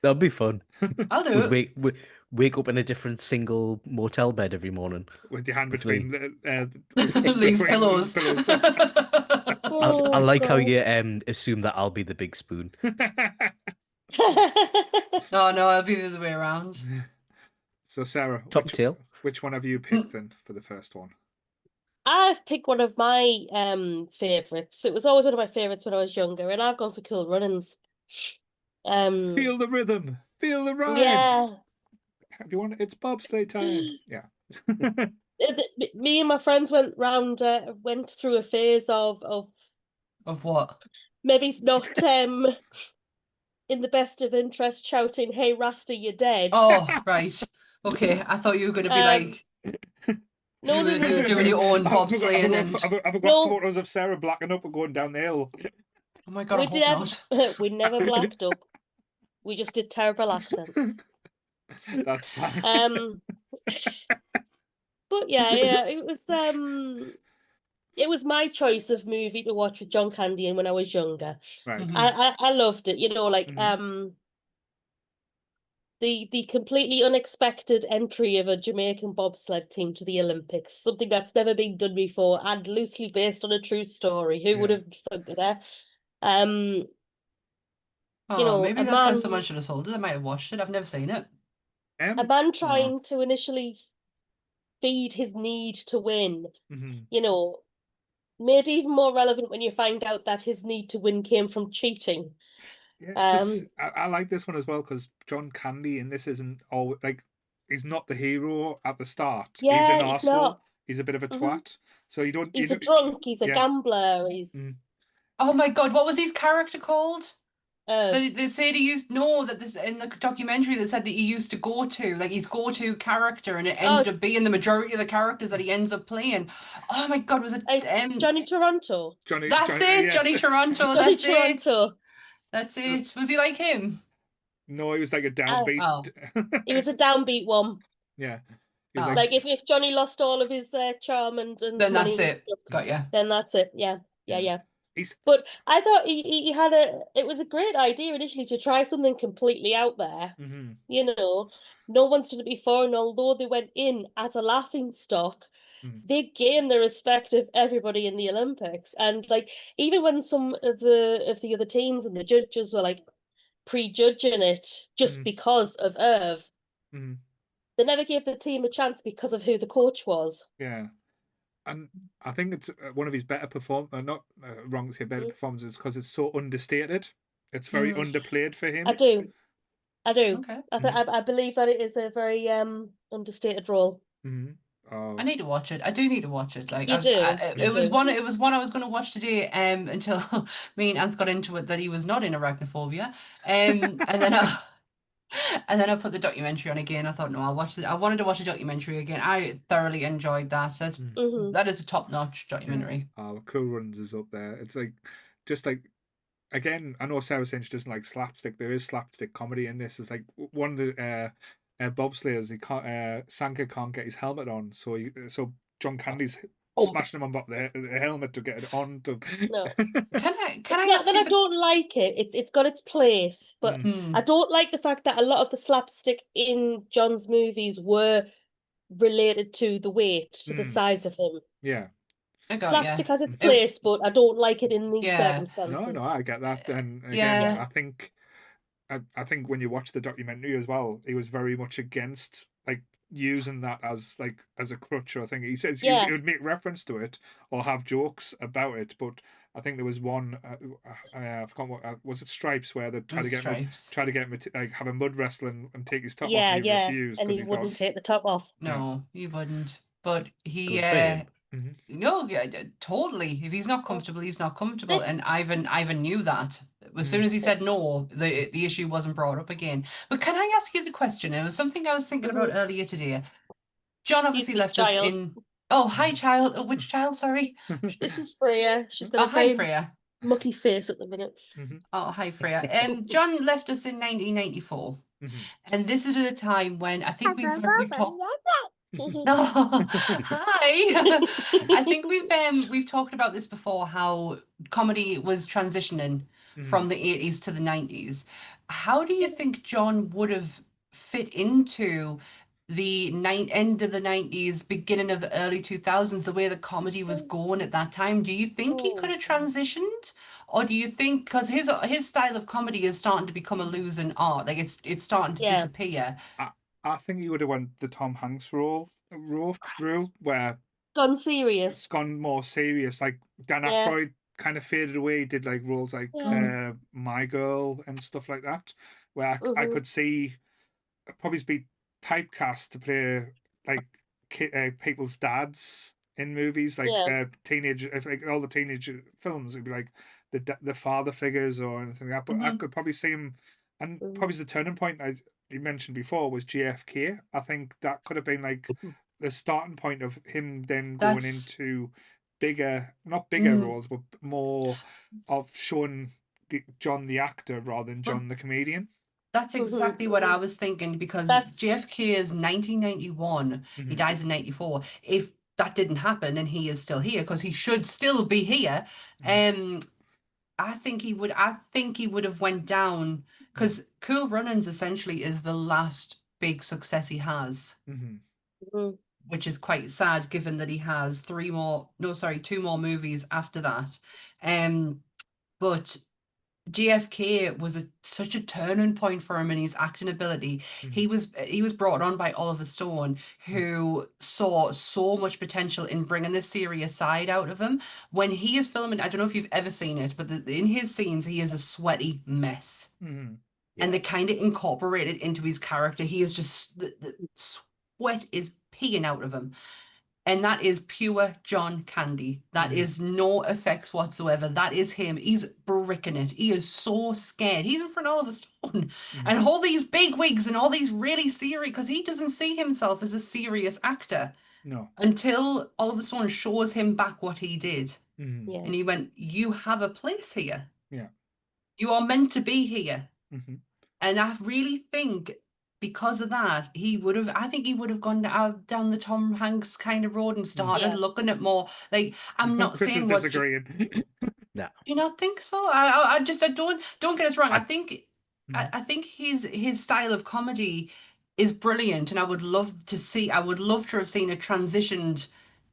That'd be fun. I'll do We'd it. wake up in a different single motel bed every morning. With your hand With Lee. between Lee's Lee's pillows. pillows. I oh like how God. you assume that I'll be the big spoon. No, it'll be the other way around. So Sarah, Top tail. which one have you picked then for the first one? I've picked one of my favourites. It was always one of my favourites when I was younger, and I've gone for Cool Runnings. Feel the rhythm, feel the rhyme. Yeah. Do you want it's bobsleigh time? Yeah. Me and my friends went through a phase of Of what? maybe it's not in the best of interest shouting, "Hey Rasta, you're dead." Oh, right. Okay, I thought you were going to be Um, like no, no, you no, were no, doing no. your own Have bobsleighing and I got No, photos of Sarah blacking up and going down the hill. oh my God, I we hope not. we never blacked up. We just did terrible accents. That's fine. But yeah, it was my choice of movie to watch with John Candy when I was younger. Right. Mhm. I loved it, you know, like Mhm. the completely unexpected entry of a Jamaican bobsled team to the Olympics, something that's never been done before and loosely based on a true story. Who would Yeah. have thunk of that? You Oh, know, maybe that's how someone should have sold it. I might have watched it. I've never seen it. a man Oh. trying to initially feed his need to win, Mhm. you know, made even more relevant when you find out that his need to win came from cheating. Yeah, I like this one as well because John Candy in this isn't all like he's not the hero at the start. He's an Yeah, he's arsehole. not. He's a bit of a Mhm. twat. So you don't. He's a drunk. He's a Yeah. gambler. He's Mm. Oh my God, what was his character called? uh, They said he used that this in the documentary that said that he used to go to like his go-to character and it ended up being the majority of the characters that he ends up playing. Oh my God, was it Johnny Toronto. Johnny. That's it, Yes. Johnny Toronto, Johnny that's it. Toronto. That's it. Was he like him? No, he was like a Uh, downbeat. Oh. He was a downbeat one. Yeah. He's Oh. like, if Johnny lost all of his charm and Then money, that's and it. stuff, Got ya. then that's it. Yeah, Yeah. yeah. he's But I thought he had it was a great idea initially to try something completely out there. mhm, You know, no one's done it before, and although they went in as a laughing stock, mm, they gained the respect of everybody in the Olympics. And like even when some of the other teams and the judges were like prejudging it just mhm, because of Irv, mhm, they never gave the team a chance because of who the coach was. yeah. And I think it's one of his better not wrong to say better Mm. performances because it's so understated. It's very Mm. underplayed for I him. do. I do. Okay. I believe that it is a very understated role. Mhm. Oh, I need to watch it. I do need to watch it. Like You do. You it was do. one. It was one I was going to watch today. Until me and Anth got into it that he was not in arachnophobia. And then and then I put the documentary on again. I thought, no, I'll watch it. I wanted to watch the documentary again. I thoroughly enjoyed that. That's Mhm. that is a top-notch yeah. documentary. Oh, Cool Runs is up there. It's like, just like, again, I know Sarah saying she doesn't like slapstick. There is slapstick comedy in this. It's like one of the bobslayers. Sanka can't get his helmet on, so John Candy's Oh smashing him on the helmet to get it on. no. Can I It's ask not that you? I don't like it. It's got its place, but Mm, I don't like the fact that a lot of the slapstick in John's movies were related to the weight, to the mm, size of him. yeah. I got ya. Slapstick has its Mm. place, but I don't like it in these Yeah. No, circumstances. I get that. And again, Yeah. I think when you watch the documentary as well, he was very much against like using that as a crutch. I think he says Yeah. he would make reference to it or have jokes about it, but I think there was one. I forgot what was it. Stripes, where they It was Stripes. try to get him to like have a mud wrestle and take his top off, Yeah, and he yeah. refused And because he he thought, wouldn't take the top off. No, he wouldn't. But he Good for him. Mhm. no, yeah, totally. If he's not comfortable, he's not comfortable. It's- And Ivan knew that. As soon as he said no, the issue wasn't brought up again. But can I ask you a question? It was something I was thinking about earlier today. John Excuse obviously me, left us child. in. Oh, hi, child. Oh, which child? Sorry. This is Freya. She's got Oh, a hi, very Freya. mucky face at the minute. Oh, hi, Freya. John left us in 1994, and this is at a time when I think we've talked. No, hi. I think we've talked about this before. How comedy was transitioning from the 80s to the 90s. How do you think John would have fit into the end of the 90s, beginning of the early 2000s, the way the comedy was going at that time? Do you think he could have transitioned? Or do you think, because his style of comedy is starting to become a losing art, like it's starting to Yeah. disappear? I think he would have went the Tom Hanks rule where Gone serious. it's gone more serious. Like Dan Yeah. Aykroyd kind of faded away, did like roles like My Girl and stuff like that, where I could see probably be typecast to play like people's dads in movies, like Yeah. teenage, like all the teenage films. It'd be like the father figures or anything like that. But I could probably see him, and probably the turning point as you mentioned before was JFK. I think that could have been like the starting point of him then going That's into not bigger roles, but more of showing John the actor rather than John the comedian. That's exactly what I was thinking, because JFK is 1991. He dies in 94. If that didn't happen and he is still here, because he should still be here, I think he would have went down, because Cool Runnings essentially is the last big success he has, which is quite sad given that he has two more movies after that. But JFK was such a turning point for him in his acting ability. He was brought on by Oliver Stone, who saw so much potential in bringing the serious side out of him. When he is filming, I don't know if you've ever seen it, but in his scenes, he is a sweaty mess. And they kind of incorporate it into his character. He is just, the sweat is peeing out of him. And that is pure John Candy. That is no effects whatsoever. That is him. He's bricking it. He is so scared. He's in front of Oliver Stone. And all these big wigs and all these really serious, because he doesn't see himself as a serious actor. No. Until Oliver Stone shows him back what he did. Yeah. And he went, you have a place here. Yeah. You are meant to be here. And I really think, because of that, I think he would have gone down the Tom Hanks kind of road and started Yeah. looking at more, like, I'm not Chris is saying what, do disagreeing. you not think so? I don't get us wrong. I I- think, Mhm. I think his style of comedy is brilliant, and I would love to have seen it transitioned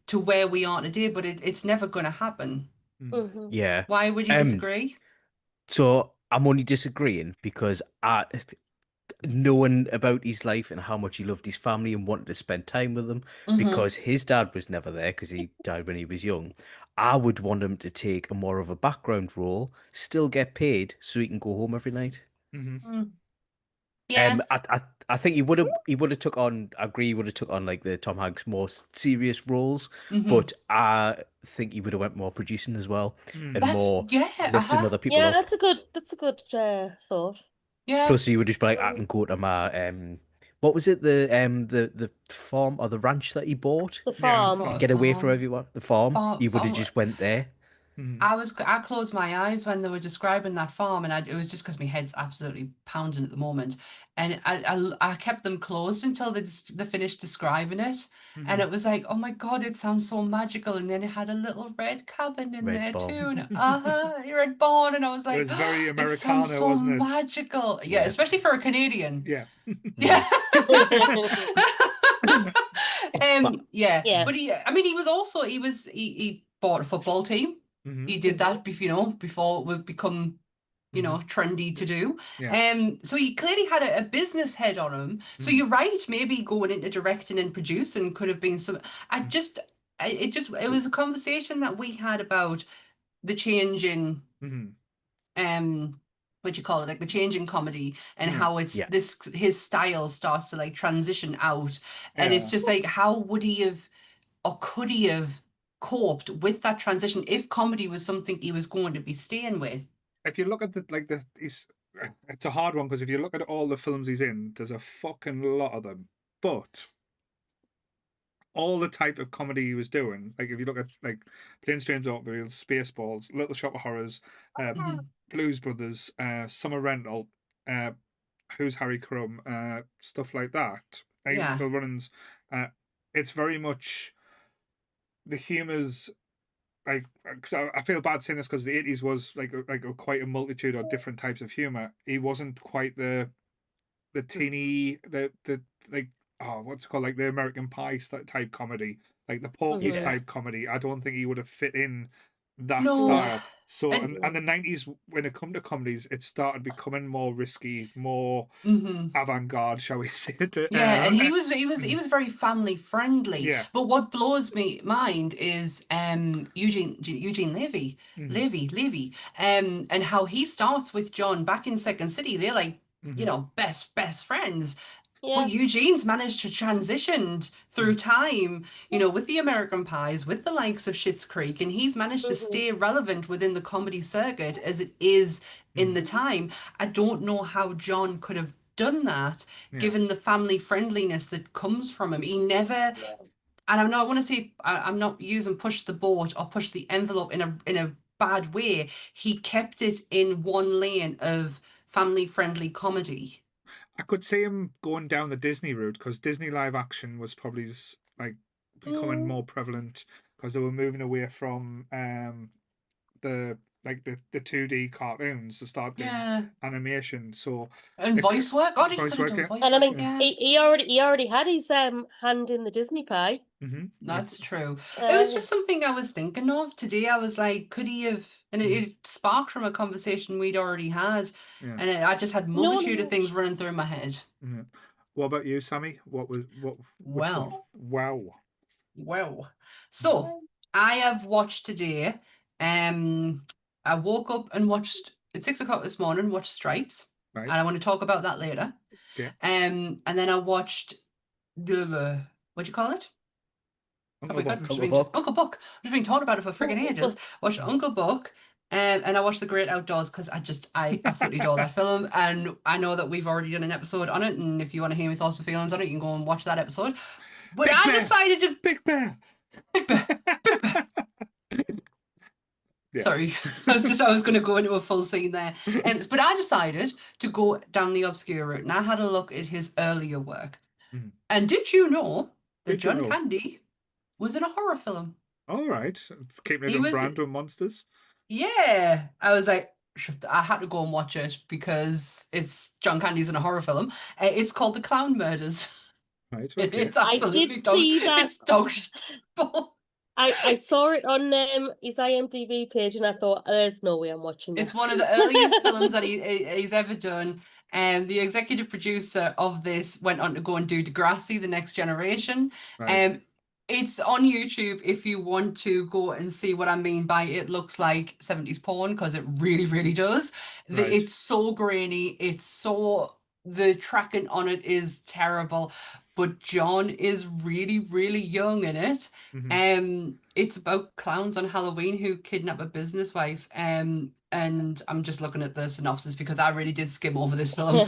to where we are today, but it's never going to happen. Mhm. Yeah. Why would you disagree? So I'm only disagreeing because knowing about his life and how much he loved his family and wanted to spend time with them, Mm-hmm. because his dad was never there because he died when he was young. I would want him to take a more of a background role, still get paid, so he can go home every night. Mm. Yeah. I think he would have took on. I agree, he would have took on like the Tom Hanks more serious roles, Mm-hmm. but I think he would have went more producing as well and That's more yeah. lifting other people Yeah, up. that's a good thought. Yeah. Plus, he would just be like, I can go to my what was it, the farm or the ranch that he bought, The Yeah, the farm. What a farm. get away from farm. everyone. The farm. Farm. He would have Farm. just went there. Mhm. I closed my eyes when they were describing that farm, and it was just because my head's absolutely pounding at the moment, and I kept them closed until they finished describing it, and Mhm. it was like, oh my God, it sounds so magical, and then it had a little red cabin in Red there barn. too, and red barn, and I was It like, was very it sounds Americana, so wasn't it? magical, yeah, Yeah. especially for a Canadian, Yeah. yeah. But Yeah, Yeah. but he was also he bought a football team. Mhm. He did that before it would become Mhm. trendy to do. Yeah. So he clearly had a business head on him. So Mhm. you're right, maybe going into directing and producing could have been some. Mm. It was a conversation that we had about the change in Mhm. what you call it, like the change in comedy and Yeah. how it's Yeah. his style starts to like transition out, and it's Yeah. just like, how would he have or could he have coped with that transition if comedy was something he was going to be staying with? If you look at it's a hard one because if you look at all the films he's in, there's a fucking lot of them. But all the type of comedy he was doing, like if you look at like Planes, Trains, Automobiles, Spaceballs, Little Shop of Horrors, Mhm. Blues Brothers, Summer Rental, uh, Who's Harry Crumb, stuff like that. Yeah. Atypical Runnings. It's very much the humour's like, cause I feel bad saying this because the 80s was quite a multitude of different types of humor. He wasn't quite the teeny the like, oh, what's it called, like the American Pie type comedy, like the Porky's Yeah. type comedy. I don't think he would have fit in that No. style. So And and the 90s, when it come to comedies, it started becoming more risky, more mhm. avant-garde, shall we say it. Yeah, and he was very family friendly. Yeah. But what blows me mind is Eugene Mhm. Levy, and how he starts with John back in Second City. They're like, Mhm. best friends. But Yeah. Eugene's managed to transition through Mhm. time, with the American Pies, with the likes of Schitt's Creek, and he's managed to Mhm. stay relevant within the comedy circuit as it is in the time. I don't know how John could have done that, Yeah. given the family friendliness that comes from him. He never, Yeah. and I'm not want to say I'm not using push the boat or push the envelope in a bad way. He kept it in one lane of family friendly comedy. I could see him going down the Disney route because Disney live action was probably just like becoming more prevalent because they were moving away from the 2D cartoons to start doing Yeah. animation. So And it voice work. Oh, he voice could have work, done yeah. voice And I work. mean, Yeah. he already had his hand in the Disney pie. That's true. It Uh, was just something I was thinking of today. I was like, could he have? And it sparked from a conversation we'd already had, Yeah. and I just had multitude of things running through my head. Yeah. What about you, Sammy? Which one? Well. Wow. So I have watched today. I woke up and watched at 6 o'clock this morning. Watched Stripes, Right. and I want to talk about that later. Okay. And then I watched the what do you call it? Uncle Buck. Uncle Buck. Uncle Buck. I've just been talking about it for friggin' ages. Watched Uncle Buck, and I watched The Great Outdoors because I absolutely adore that film, and I know that we've already done an episode on it. And if you want to hear my thoughts and feelings on it, you can go and watch that episode. But Big I Bear! decided to Big Bear. Big Bear. Yeah. Sorry, I was going to go into a full scene there. But I decided to go down the obscure route, and I had a look at his earlier work. Mhm. And did you know that Did you John know? Candy was in a horror film? All right. It's keeping it He on was- brand with monsters. Yeah, I was like, I had to go and watch it because it's John Candy's in a horror film. It's called The Clown Murders. Right. Okay. It's I absolutely did dog. see that. It's dog shit. I saw it on his IMDb page and I thought, there's no way I'm watching that. It's one of the earliest films that he's ever done. And the executive producer of this went on to go and do Degrassi, The Next Generation. Right. It's on YouTube if you want to go and see what I mean by it looks like 70s porn, because it really, really does. Right. It's so grainy. The tracking on it is terrible. But John is really, really young in it. Mhm. It's about clowns on Halloween who kidnap a business wife. And I'm just looking at the synopsis because I really did skim over this film.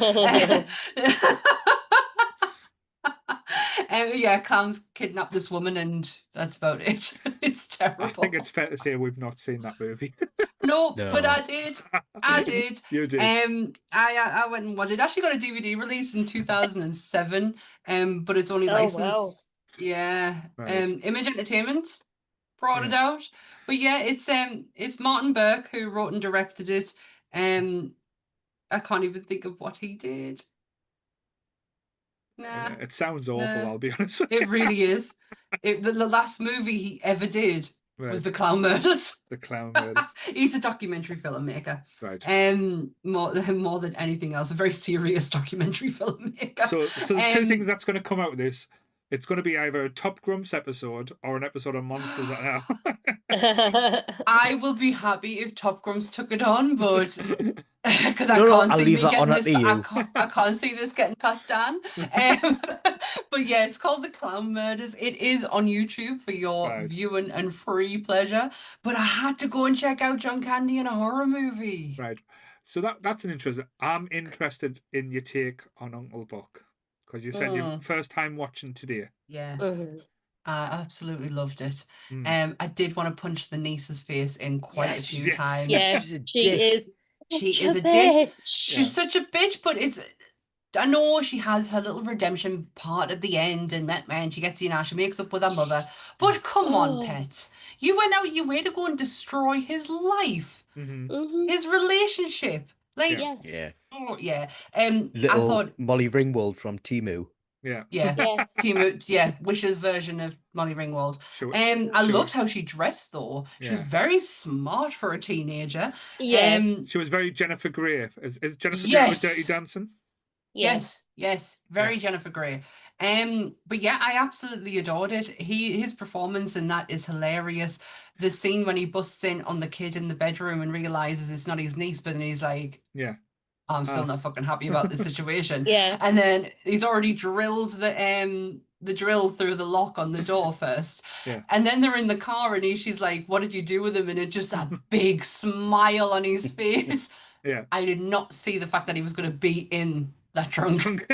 Yeah, clowns kidnap this woman, and that's about it. It's I terrible. think it's fair to say we've not seen that movie. No, but No. I did. I did. You did. I went and watched it. It actually got a DVD release in 2007. But it's only Oh, licensed. wow. Yeah. Right. Image Entertainment brought it Yeah. out. But yeah, it's Martin Burke who wrote and directed it. I can't even think of what he did. Nah, It sounds awful, nah. I'll be honest with It you. really is. The last movie he ever did was Right. The Clown Murders. The Clown Murders. He's a documentary filmmaker. Right. More than anything else, a very serious documentary filmmaker. So there's two things that's going to come out of this. It's going to be either a Top Grumps episode or an episode of Monsters at Hell. I will be happy if Top Grumps took it on, but because I No, can't I'll see leave me that getting on this, to you. I can't see this getting past Dan. But yeah, it's called The Clown Murders. It is on YouTube for your Right. viewing and free pleasure. But I had to go and check out John Candy in a horror movie. Right. So that's an interesting. I'm interested in your take on Uncle Buck because you said your first time watching today. Yeah. Mhm. I absolutely loved it. Mm. I did want to punch the niece's face in quite a Yes, few yes. times. Yeah, She's a she dick. is. She such is a dick. bitch. She's such a bitch, but I know she has her little redemption part at the end, and man, she gets she makes up with her mother. But come on, Oh. pet. You went out your way to go and destroy his life, Mm-hmm. Mhm. his relationship. Like, Yeah. Yes. Yeah. oh, yeah. Little I thought, Molly Ringwald from Timu. Yeah. yeah. Yes. Wish's version of Molly Ringwald. She, I she loved was, how she dressed though. She was Yeah. very smart for a teenager. Yes. she was very Jennifer Grey. Is Jennifer Grey Yes. with Dirty Dancing? Yes. Yes, very Yeah. Jennifer Grey. But yeah, I absolutely adored it. His performance in that is hilarious. The scene when he busts in on the kid in the bedroom and realizes it's not his niece, but then he's like, Yeah. I'm still not fucking happy about this situation. Yeah. And then he's already drilled the drill through the lock on the door first. Yeah. And then they're in the car and she's like, what did you do with him? And it's just that big smile on his face. Yeah. I did not see the fact that he was going to be in that trunk.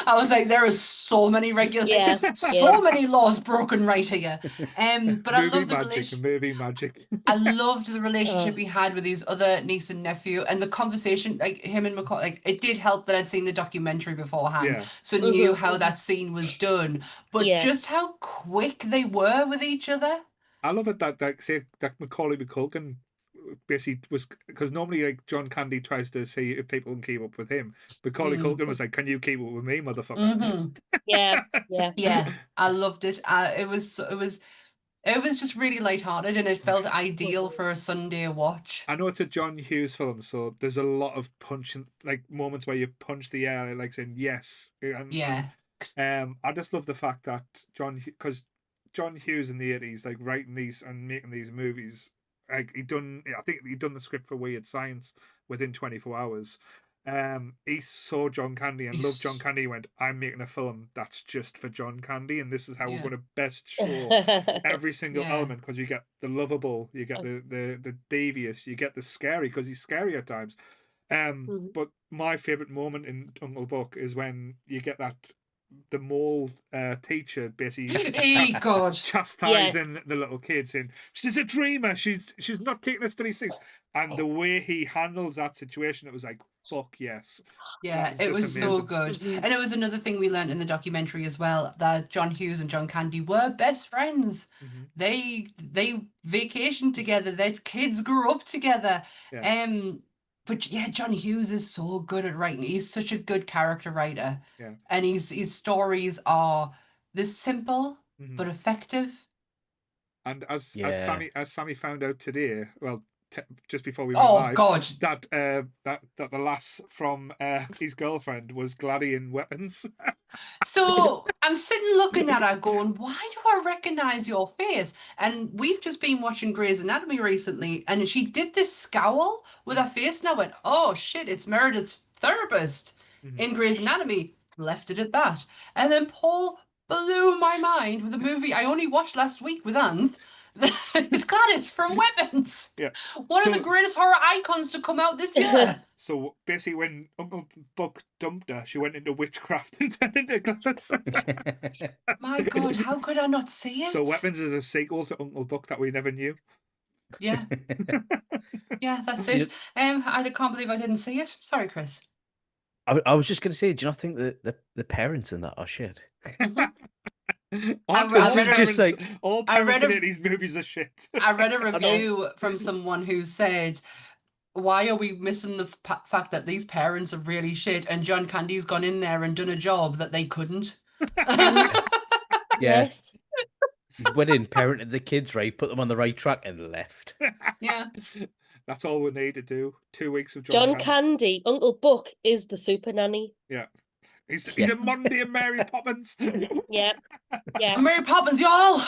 I was like, there are so many many laws broken right here. But I love the relationship. Movie magic. I loved the relationship he had with his other niece and nephew, and the conversation, like him and McCall. Like, it did help that I'd seen the documentary beforehand, Yeah. so knew how that scene was done. But Yeah. just how quick they were with each other. I love it that Macaulay Culkin basically was, because normally like John Candy tries to see if people can keep up with him. Macaulay Culkin was like, "Can you keep up with me, motherfucker?" Yeah. Yeah. Yeah, I loved it. It was just really lighthearted, and it felt ideal for a Sunday watch. I know it's a John Hughes film, so there's a lot of punching, like moments where you punch the air, like saying yes. And, Yeah. I just love the fact that because John Hughes in the 80s, like writing these and making these movies, like I think he'd done the script for Weird Science within 24 hours. He saw John Candy and loved John Candy. He went, I'm making a film that's just for John Candy, and this is how we're going to best show every single element, because you get the lovable, you get the devious, you get the scary, because he's scary at times. But my favorite moment in Uncle Buck is when you get that the mole teacher basically Hey, God. chastising the little kid, saying she's a dreamer, she's not taking us to these things, and the way he handles that situation, it was like, fuck yes. Yeah, That it just was so amazing. good. Mhm. And it was another thing we learned in the documentary as well, that John Hughes and John Candy were best friends. Mhm. They vacationed together, their kids grew up together. Yeah. But yeah, John Hughes is so good at writing. He's such a good character writer. Yeah. And his stories are this simple Mhm. but effective. And as Yeah. Sammy found out today, well, just before we went Oh live, God. that the lass from his girlfriend was gladdying weapons. So I'm sitting looking at her going, why do I recognize your face? And we've just been watching Grey's Anatomy recently, and she did this scowl with her face, and I went, oh shit, it's Meredith's therapist in Grey's Anatomy. Left it at that. And then Paul blew my mind with a movie I only watched last week with Anth. It's Gladys from Weapons. Yeah. One of So- the greatest horror icons to come out this year. So basically, when Uncle Buck dumped her, she went into witchcraft and turned into Gladys. My God, how could I not see it? So Weapons is a sequel to Uncle Buck that we never knew. Yeah. Yeah, that's Do you- it. I can't believe I didn't see it. Sorry, Chris. I was just going to say, do you not think that the parents in that are shit? I read a- Just like- all I parents read in a- these movies are shit. I read a know. review from someone who said, why are we missing the fact that these parents are really shit and John Candy's gone in there and done a job that they couldn't? Yeah. Yes. He's went in, parented the kids right, put them on the right track, and left. Yeah. That's all we need to do. 2 weeks of John Candy. Candy, Uncle Buck is the super nanny. Yeah. He's Yeah. a Monday and Mary Poppins. Yeah. Yeah. Mary Poppins, y'all!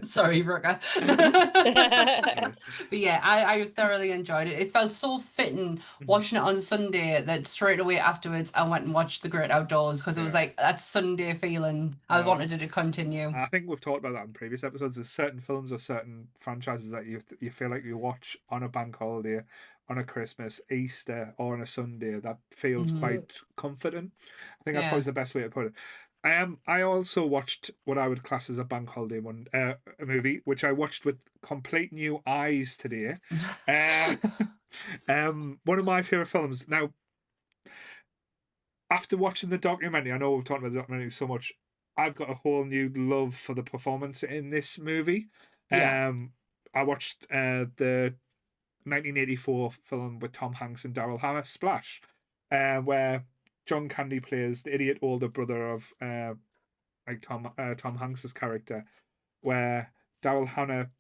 Sorry, Brooker. But yeah, I thoroughly enjoyed it. It felt so fitting watching it on Sunday that straight away afterwards I went and watched The Great Outdoors because it was Yeah. like that Sunday feeling. I wanted it to continue. I think we've talked about that in previous episodes. There's certain films or certain franchises that you feel like you watch on a bank holiday, on a Christmas, Easter, or on a Sunday that feels quite comforting. I think that's Yeah. probably the best way to put it. I also watched what I would class as a bank holiday one, a movie, which I watched with complete new eyes today. One of my favorite films. Now, after watching the documentary, I know we've talked about the documentary so much. I've got a whole new love for the performance in this movie. Yeah. I watched the 1984 film with Tom Hanks and Daryl Hannah, Splash, where John Candy plays the idiot older brother of like Tom Hanks's character, where Daryl Hannah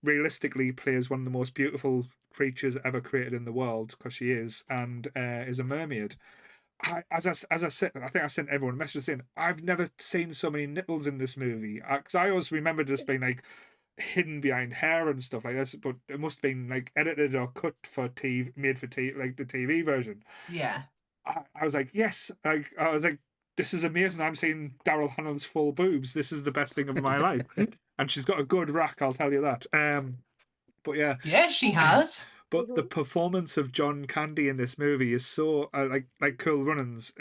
realistically plays one of the most beautiful creatures ever created in the world, because she is, and is a mermaid. As I said, I think I sent everyone a message saying I've never seen so many nipples in this movie, because I always remembered this being like hidden behind hair and stuff like this, but it must have been like edited or cut for TV, made for TV, like the TV version. Yeah. I was like, yes, I was like, this is amazing. I'm seeing Daryl Hannah's full boobs. This is the best thing of my life, and she's got a good rack, I'll tell you that. But yeah, Yeah, she has. but the performance of John Candy in this movie is so like Cool Runnings.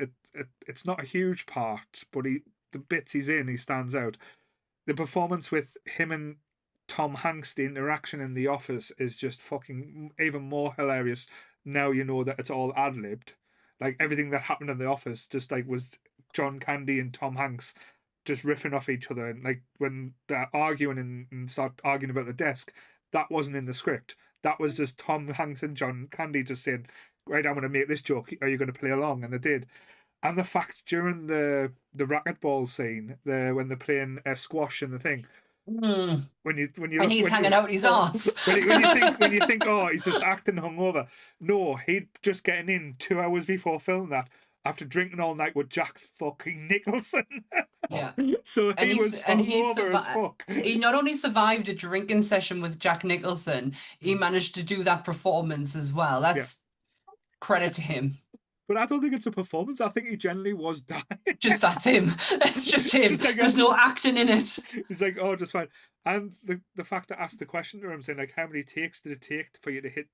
It's not a huge part, but the bits he's in, he stands out. The performance with him and Tom Hanks, the interaction in the office is just fucking even more hilarious. Now you know that it's all ad libbed. Like everything that happened in the office, just like was John Candy and Tom Hanks just riffing off each other, and like when they're arguing and start arguing about the desk, that wasn't in the script. That was just Tom Hanks and John Candy just saying, "Right, I'm going to make this joke. Are you going to play along?" And they did. And the fact during the racquetball scene, when they're playing squash and the thing, when you And look, he's when hanging you, out his arse. when you think, oh, he's just acting hungover. No, he'd just getting in 2 hours before filming that after drinking all night with Jack fucking Nicholson. Yeah. So And he was hungover as fuck. He not only survived a drinking session with Jack Nicholson, he managed to do that performance as well. That's credit to him. But I don't think it's a performance. I think he generally was dying. Just that's him. It's just him. It's like There's no acting in it. He's like, oh, just fine. And the fact that I asked the question to him, saying like, how many takes did it take for you to hit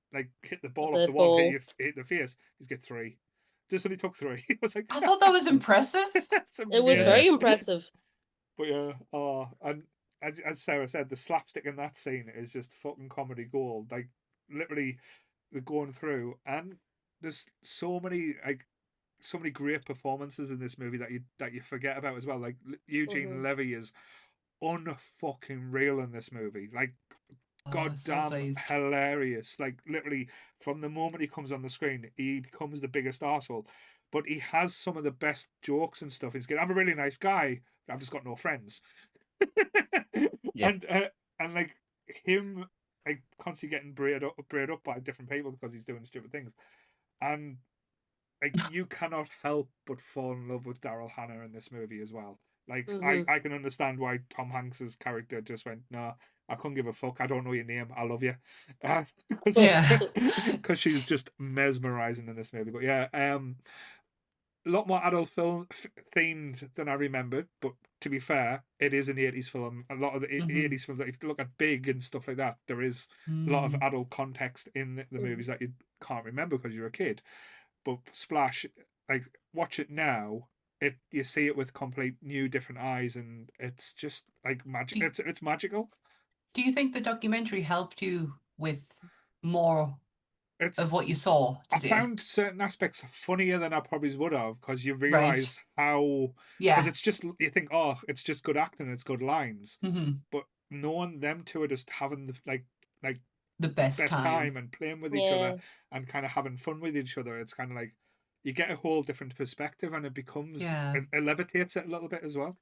the ball off The the wall, ball. hit the face? He's get 3. This only took 3. I was like, I thought that was impressive. That's It was Yeah. very impressive. But yeah, and as Sarah said, the slapstick in that scene is just fucking comedy gold. Like literally, they're going through, and there's so many great performances in this movie that you forget about as well. Like Eugene Mhm. Levy is unfucking real in this movie. Like Oh, so goddamn pleased. hilarious. Like literally from the moment he comes on the screen, he becomes the biggest arsehole. But he has some of the best jokes and stuff. He's good. I'm a really nice guy. I've just got no friends. Yeah. And like him like constantly getting braid up by different people because he's doing stupid things. And like you cannot help but fall in love with Daryl Hannah in this movie as well. Like Mhm. I can understand why Tom Hanks's character just went, no, I couldn't give a fuck. I don't know your name. I love you, because Yeah. she's just mesmerizing in this movie. But yeah, a lot more adult film themed than I remembered. But to be fair, it is an 80s film. A lot of the Mhm. 80s films, like if you look at Big and stuff like that, there is a lot of Mm. adult context in the movies that you can't remember because you're a kid. But Splash, like watch it now, you see it with complete new different eyes, and it's just like magic. Do, It's magical. do you think the documentary helped you with more It's of what you saw I today? found certain aspects funnier than I probably would have because you Right. realize how because Yeah. it's just you think it's just good acting, it's good lines, hmm but knowing them two are just having the like The best best time. time and playing with each other Yeah. and kind of having fun with each other, it's kind of like you get a whole different perspective and it becomes Yeah. it levitates it a little bit as well.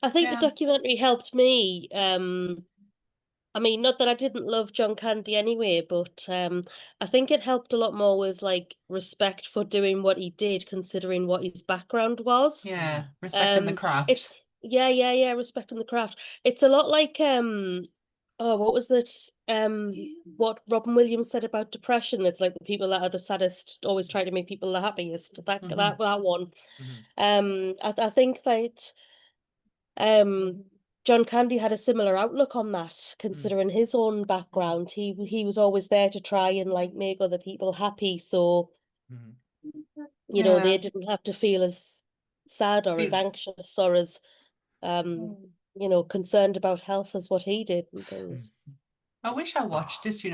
I think the Yeah. documentary helped me. I mean, not that I didn't love John Candy anyway, but I think it helped a lot more with like respect for doing what he did, considering what his background was. Yeah. Respecting the It's craft. yeah, respecting the craft. It's a lot like oh, what was that? What Robin Williams said about depression. It's like the people that are the saddest always try to make people the happiest. That Mhm. that one. Mm-hmm. I think that John Candy had a similar outlook on that, considering his own background. He was always there to try and like make other people happy, so Mm-hmm. you know they Yeah. didn't have to feel as sad or as Feel. anxious or as you know concerned about health as what he did and things. I wish I watched it.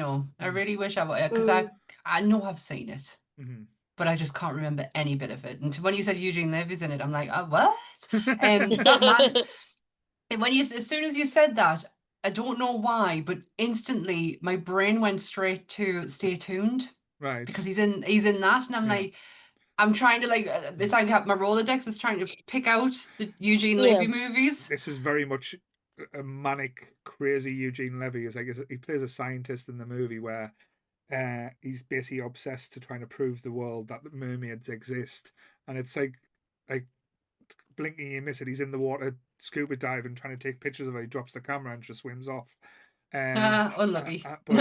I really wish I watched because Mm. I know I've seen it, Mm-hmm. but I just can't remember any bit of it. And when you said Eugene Levy's in it, I'm like, oh, what? That man. And as soon as you said that, I don't know why, but instantly my brain went straight to Stay Tuned Right. because he's in that, and I'm Yeah. like, I'm trying to like, it's like my Rolodex is trying to pick out the Eugene Yeah. Levy movies. This is very much a manic, crazy Eugene Levy. Is like he plays a scientist in the movie where he's basically obsessed to trying to prove the world that the mermaids exist, and it's like blinking you miss it. He's in the water scuba diving, trying to take pictures of it. He drops the camera and just swims off. Unlucky. But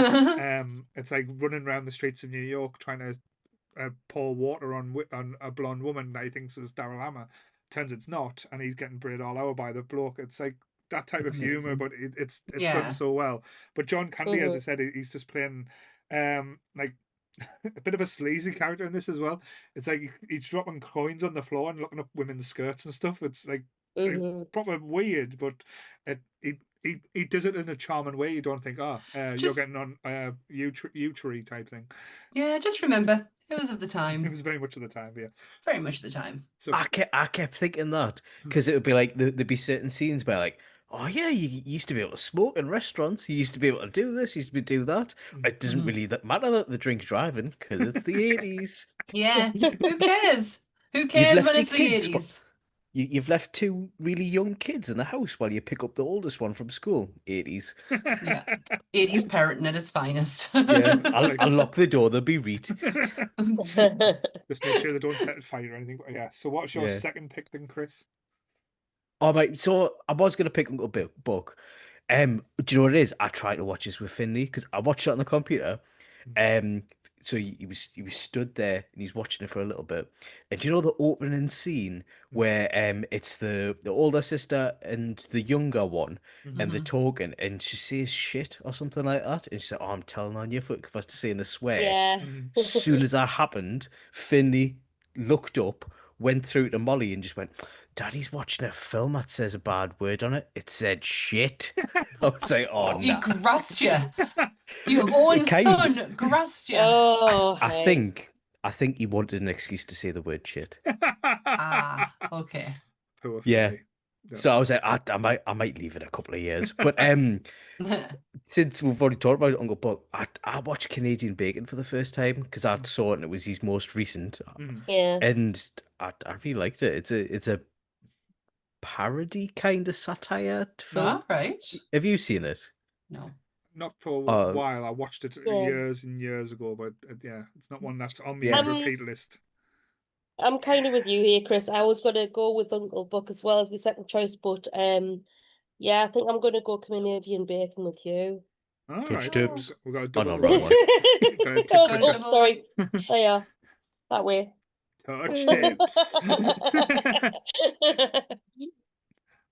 it's like running around the streets of New York trying to pour water on a blonde woman that he thinks is Daryl Hannah. Turns it's not, and he's getting braid all over by the bloke. It's like that type of humor, Amazing. but it's done Yeah. so well. But John Candy, as I Mhm. said, he's just playing like a bit of a sleazy character in this as well. It's like he's dropping coins on the floor and looking up women's skirts and stuff. It's like Mhm. proper weird, but he does it in a charming way. You don't think, you're Just getting on utery type thing. yeah, just remember it was of the It time, was very much of the time, yeah. very much of the time. So I kept thinking that because it would be like there'd be certain scenes where like, oh yeah, you used to be able to smoke in restaurants. You used to be able to do this. You used to be do that. It doesn't really matter that the drink's driving because it's the 80s. Yeah, who cares? Who You've cares when left your it's the kids, 80s? you've left 2 really young kids in the house while you pick up the oldest one from school. 80s. Yeah, 80s parenting at its finest. Yeah, Like- I'll lock the door. There'll be reet. just make sure they don't set fire or anything. But yeah. So what's your Yeah. second pick then, Chris? Oh mate, so I was gonna pick up a book. Do you know what it is? I tried to watch this with Finley because I watched it on the computer. so he was stood there and he's watching it for a little bit. And do you know the opening scene where it's the older sister and the younger one and they're Mhm. talking and she says shit or something like that and she's like, "Oh, I'm telling on you for saying a swear." Yeah. Mhm. As soon as that happened, Finley looked up, went through to Molly and just went, "Daddy's watching a film that says a bad word on it. It said shit." I was like, "Oh, He nah." grassed you. Your own Kind son grassed you. Oh, I hey. think he wanted an excuse to say the word shit. Ah, okay. Poor Yeah. Finley. Yeah. So I was like, I might leave it a couple of years. But since we've already talked about Uncle Buck, I watched Canadian Bacon for the first time because I saw it and it was his most recent, Mhm. Yeah. and I really liked it. It's a parody kind of satire film. All right. Have you seen it? No. Not for a Oh, while. I watched it Yeah. years and years ago, but yeah, it's not one that's on my Yeah. repeat list. I'm kind of with you here, Chris. I was gonna go with Uncle Buck as well as my second choice, but yeah, I think I'm gonna go Canadian Bacon with you. All Touch right, tips. we got a Oh, double. no, We got wrong a one. tip. Got a tip Oh, for Touch you. double. sorry. There you are. That way. Touch tips.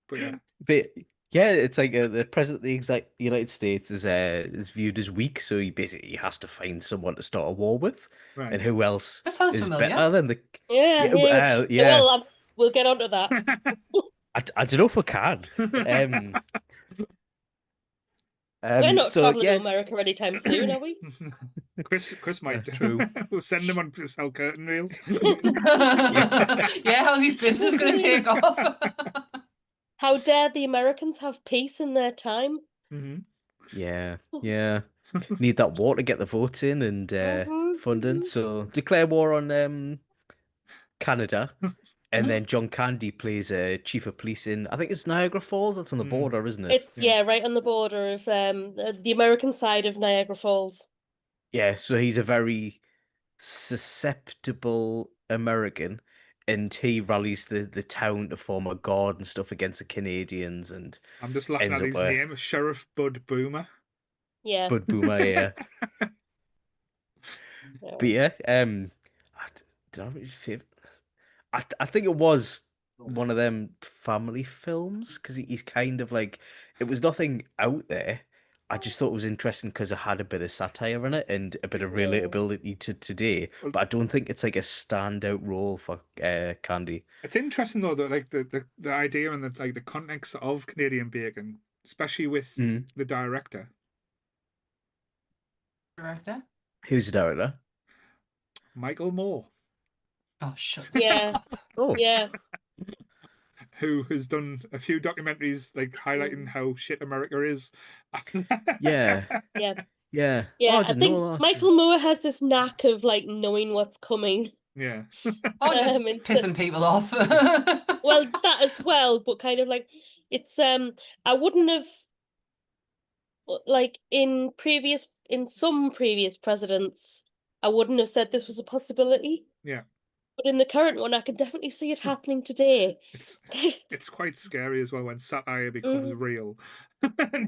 But yeah, But yeah, it's like the president of the United States is viewed as weak, so he basically has to find someone to start a war with, and right. who else This sounds is familiar. better than the Yeah, yeah yeah. yeah. Well, we'll get onto that. I don't know if we can. We're not So traveling to yeah, America anytime soon, are we? Chris might. true. We'll send him on to sell curtain rails. Yeah, how's his business going to take off? How dare the Americans have peace in their time? Mhm. Yeah, yeah. Need that war to get the votes in and funding. Mhm. So declare war on Canada. And then John Candy plays a chief of police in, I think it's Niagara Falls. That's on the Mm. border, isn't it? It's Yeah. right on the border of the American side of Niagara Falls. Yeah, so he's a very susceptible American, and he rallies the town to form a guard and stuff against the Canadians, and I'm just laughing ends at up his a name, Sheriff Bud Boomer. Yeah. Bud Boomer. Yeah, but Yeah. yeah, did I have any favorite? I think it was one of them family films because he's kind of like it was nothing out there. I just thought it was interesting because it had a bit of satire in it and a bit of Yeah. relatability to today. Well- But I don't think it's like a standout role for Candy. It's interesting though that like the idea and the context of Canadian Bacon, especially with Mm. the director. Director? Who's the director? Michael Moore, Oh, shut Yeah. up. Oh, Yeah. who has done a few documentaries like highlighting Mm. how shit America is. yeah, Yeah. yeah. Oh, Yeah. I I didn't think know that. Michael Moore has this knack of like knowing what's coming. Yeah. Or just Instead, pissing people off. well, that as well, but kind of like it's I wouldn't have like in some previous presidents, I wouldn't have said this was a possibility. Yeah. But in the current one, I can definitely see it happening today. It's quite scary as well when satire becomes Mhm. real.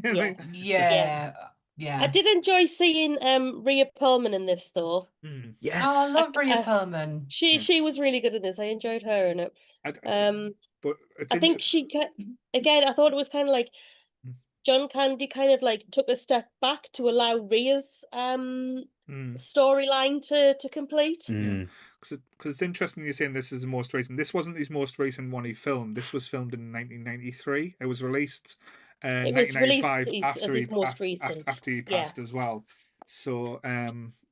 Yeah. Yeah. I Yeah. did enjoy seeing Rhea Perlman in this though. Mm. Oh, I Yes. love Rhea I- Perlman. She was really good in this. I enjoyed her in it. But it's I think again. I thought it was kind of like John Candy kind of like took a step back to allow Rhea's storyline to complete. Mm. Because it's interesting you're saying this is the most recent. This wasn't his most recent one he filmed. This was filmed in 1993. It was released It was released 1995 as his most recent. after he Yeah. passed as well. So,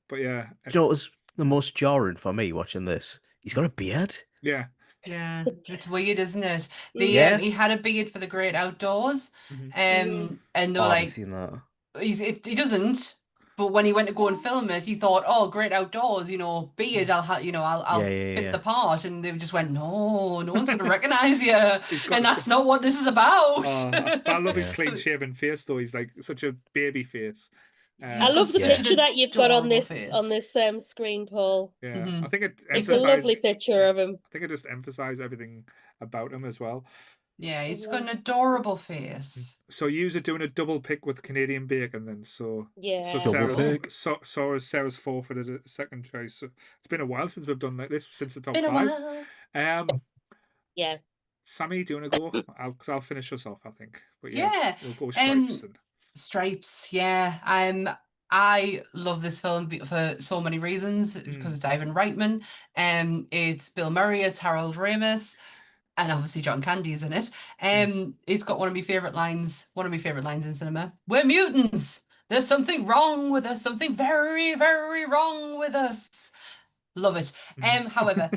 but yeah, Do you know what was the most jarring for me watching this? He's got a beard. yeah. Yeah, it's weird, isn't it? Yeah. He had a beard for the great outdoors, Mhm. and they Oh, were I haven't like, seen that. he doesn't. But when he went to go and film it, he thought, oh, great outdoors, beard, I'll Yeah, fit yeah. the part, and they just went, no one's gonna recognize you, He's got and that's such- not what this is about. But I love his Yeah. clean shaven face though. He's like such a baby face. He's I got love the such an picture that you've got on adorable this face. screen, Paul. Yeah, Mhm. I think it It's a lovely emphasized. picture of him. I think it just emphasized everything about him as well. Yeah, he's got an adorable face. So yous are doing a double pick with Canadian bacon then. So Yeah. Double pick. Sarah's forfeited a second choice. So it's been a while since we've done like this, since the top Been a fives. while. Yeah. Sammy, do you want to go? I'll finish us off, I think. But Yeah. we'll go Stripes then. Stripes, yeah. I love this film for so many reasons because it's Ivan Reitman, it's Bill Murray, it's Harold Ramis, and obviously John Candy's in it. It's got one of my favorite lines in cinema. We're mutants. There's something wrong with us. Something very, very wrong with us. Love it. However,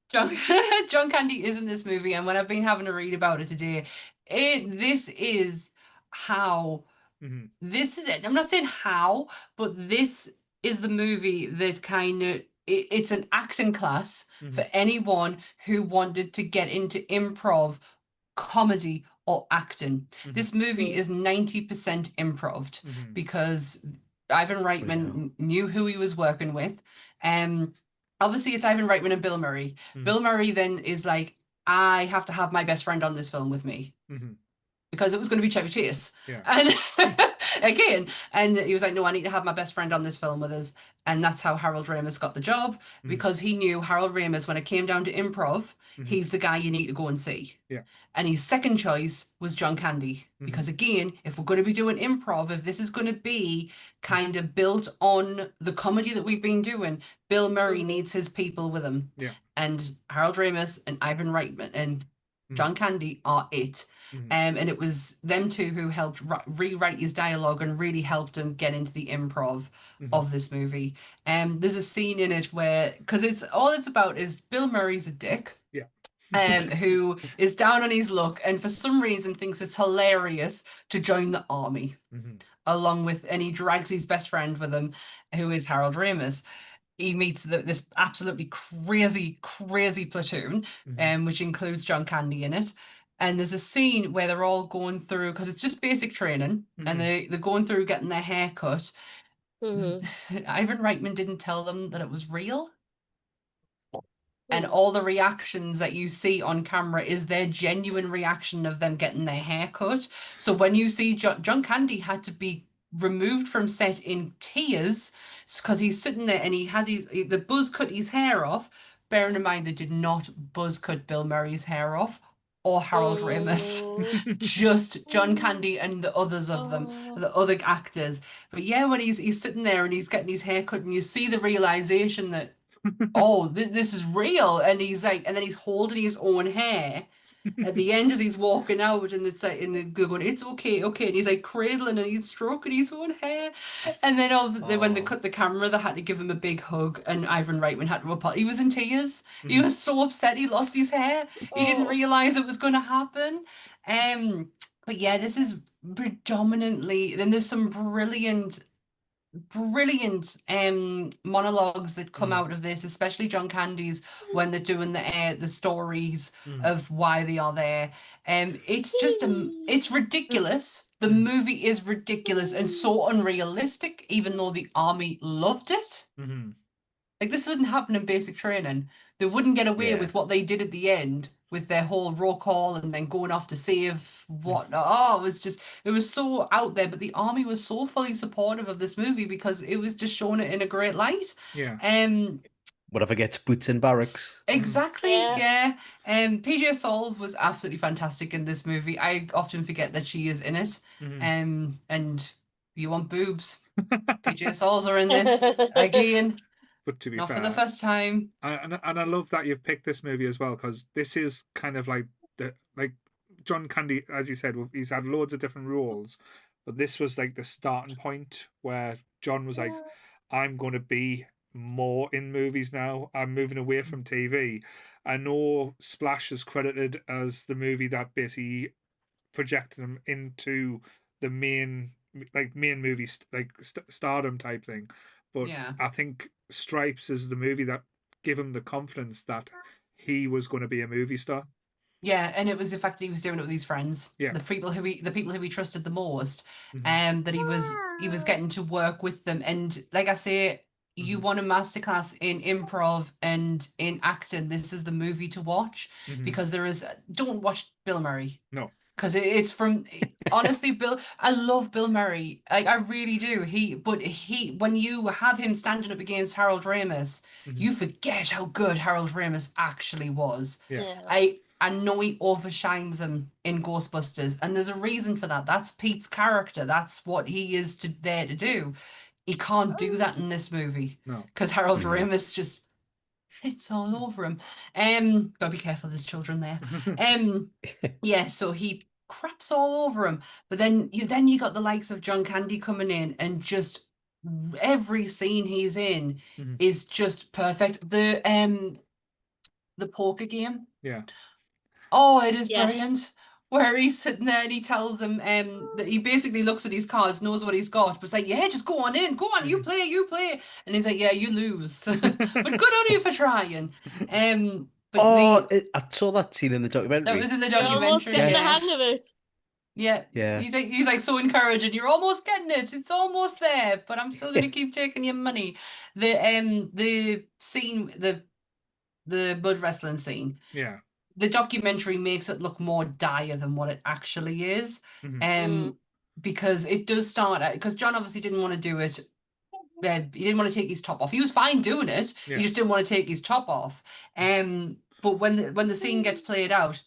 John Candy is in this movie, and when I've been having to read about it today, this is how. This is it. I'm not saying how, but this is the movie that kind of it's an acting class for anyone who wanted to get into improv, comedy, or acting. This movie is 90% improv because Ivan Reitman knew who he was working with. Obviously, it's Ivan Reitman and Bill Murray. Bill Murray then is like, I have to have my best friend on this film with me. Because it was going to be Chevy Chase. Yeah. And again, and he was like, no, I need to have my best friend on this film with us. And that's how Harold Ramis got the job, because he knew Harold Ramis, when it came down to improv, he's the guy you need to go and see. Yeah. And his second choice was John Candy. Because again, if we're going to be doing improv, if this is going to be kind of built on the comedy that we've been doing, Bill Murray needs his people with him. Yeah. And Harold Ramis and Ivan Reitman and John Candy are it. And it was them two who helped rewrite his dialogue and really helped him get into the improv of this movie. There's a scene in it where, because it's all it's about is Bill Murray's a dick. Who is down on his luck and for some reason thinks it's hilarious to join the army along with, and he drags his best friend with him, who is Harold Ramis. He meets this absolutely crazy platoon, which includes John Candy in it. And there's a scene where they're all going through, because it's just basic training, and they're going through getting their hair cut. Ivan Reitman didn't tell them that it was real. And all the reactions that you see on camera is their genuine reaction of them getting their hair cut. So when you see John Candy had to be removed from set in tears because he's sitting there and he has the buzz cut his hair off. Bearing in mind they did not buzz cut Bill Murray's hair off or Harold Ramis, just John Candy and the others of them, the other actors. But yeah, when he's sitting there and he's getting his hair cut and you see the realization that this is real, and he's like, and then he's holding his own hair at the end as he's walking out, and it's like, and they're going, it's okay, and he's like cradling and he's stroking his own hair, and then when they cut the camera, they had to give him a big hug, and Ivan Reitman had to apologize. He was in tears. He was so upset he lost his hair. He didn't realize it was going to happen. But yeah, this is predominantly. Then there's some brilliant monologues that come out of this, especially John Candy's when they're doing the stories of why they are there. It's just it's ridiculous. The movie is ridiculous and so unrealistic, even though the army loved it. Like, this wouldn't happen in basic training. They wouldn't get away with what they did at the end with their whole roll call and then going off to save whatnot. Oh, it was so out there, but the army was so fully supportive of this movie because it was just showing it in a great light. Whatever gets boots in barracks. Exactly, yeah. PJ Souls was absolutely fantastic in this movie. I often forget that she is in it. And you want boobs. PJ Souls are in this again. But to be not fair, for the first time. And I love that you've picked this movie as well, because this is kind of like John Candy, as you said, he's had loads of different roles, but this was like the starting point where John was like, I'm going to be more in movies now. I'm moving away from TV. I know Splash is credited as the movie that basically projected him into the main movie stardom type thing. But I think Stripes is the movie that gave him the confidence that he was going to be a movie star. Yeah, and it was the fact that he was doing it with his friends. Yeah. The people who he trusted the most. That he was getting to work with them. And like I say, you want a masterclass in improv and in acting, this is the movie to watch, because don't watch Bill Murray. No. Because it's from, honestly, Bill, I love Bill Murray. Like, I really do. When you have him standing up against Harold Ramis, you forget how good Harold Ramis actually was. Yeah. I know he overshines him in Ghostbusters, and there's a reason for that. That's Pete's character. That's what he is there to do. He can't do that in this movie. No. Because Harold Ramis just shits all over him. Gotta be careful, there's children there. Yeah, so he craps all over him. But then you got the likes of John Candy coming in, and just every scene he's in is just perfect. The poker game. Yeah. Oh, it is Yeah. brilliant. Where he's sitting there and he tells him that he basically looks at his cards, knows what he's got, but it's like, yeah, just go on in, go on, you play. And he's like, yeah, you lose. But good on you for trying. But I saw that scene in the documentary. that was in the You're almost documentary. getting the Yeah. hang of it. Yeah. Yeah. He's like so encouraging. You're almost getting it. It's almost there, but I'm still gonna keep taking your money. The scene, the mud wrestling scene. Yeah. The documentary makes it look more dire than what it actually is. Because it does start out, because John obviously didn't want to do it. He didn't want to take his top off. He was fine doing it. Yeah. He just didn't want to take his top off. But when the scene gets played out,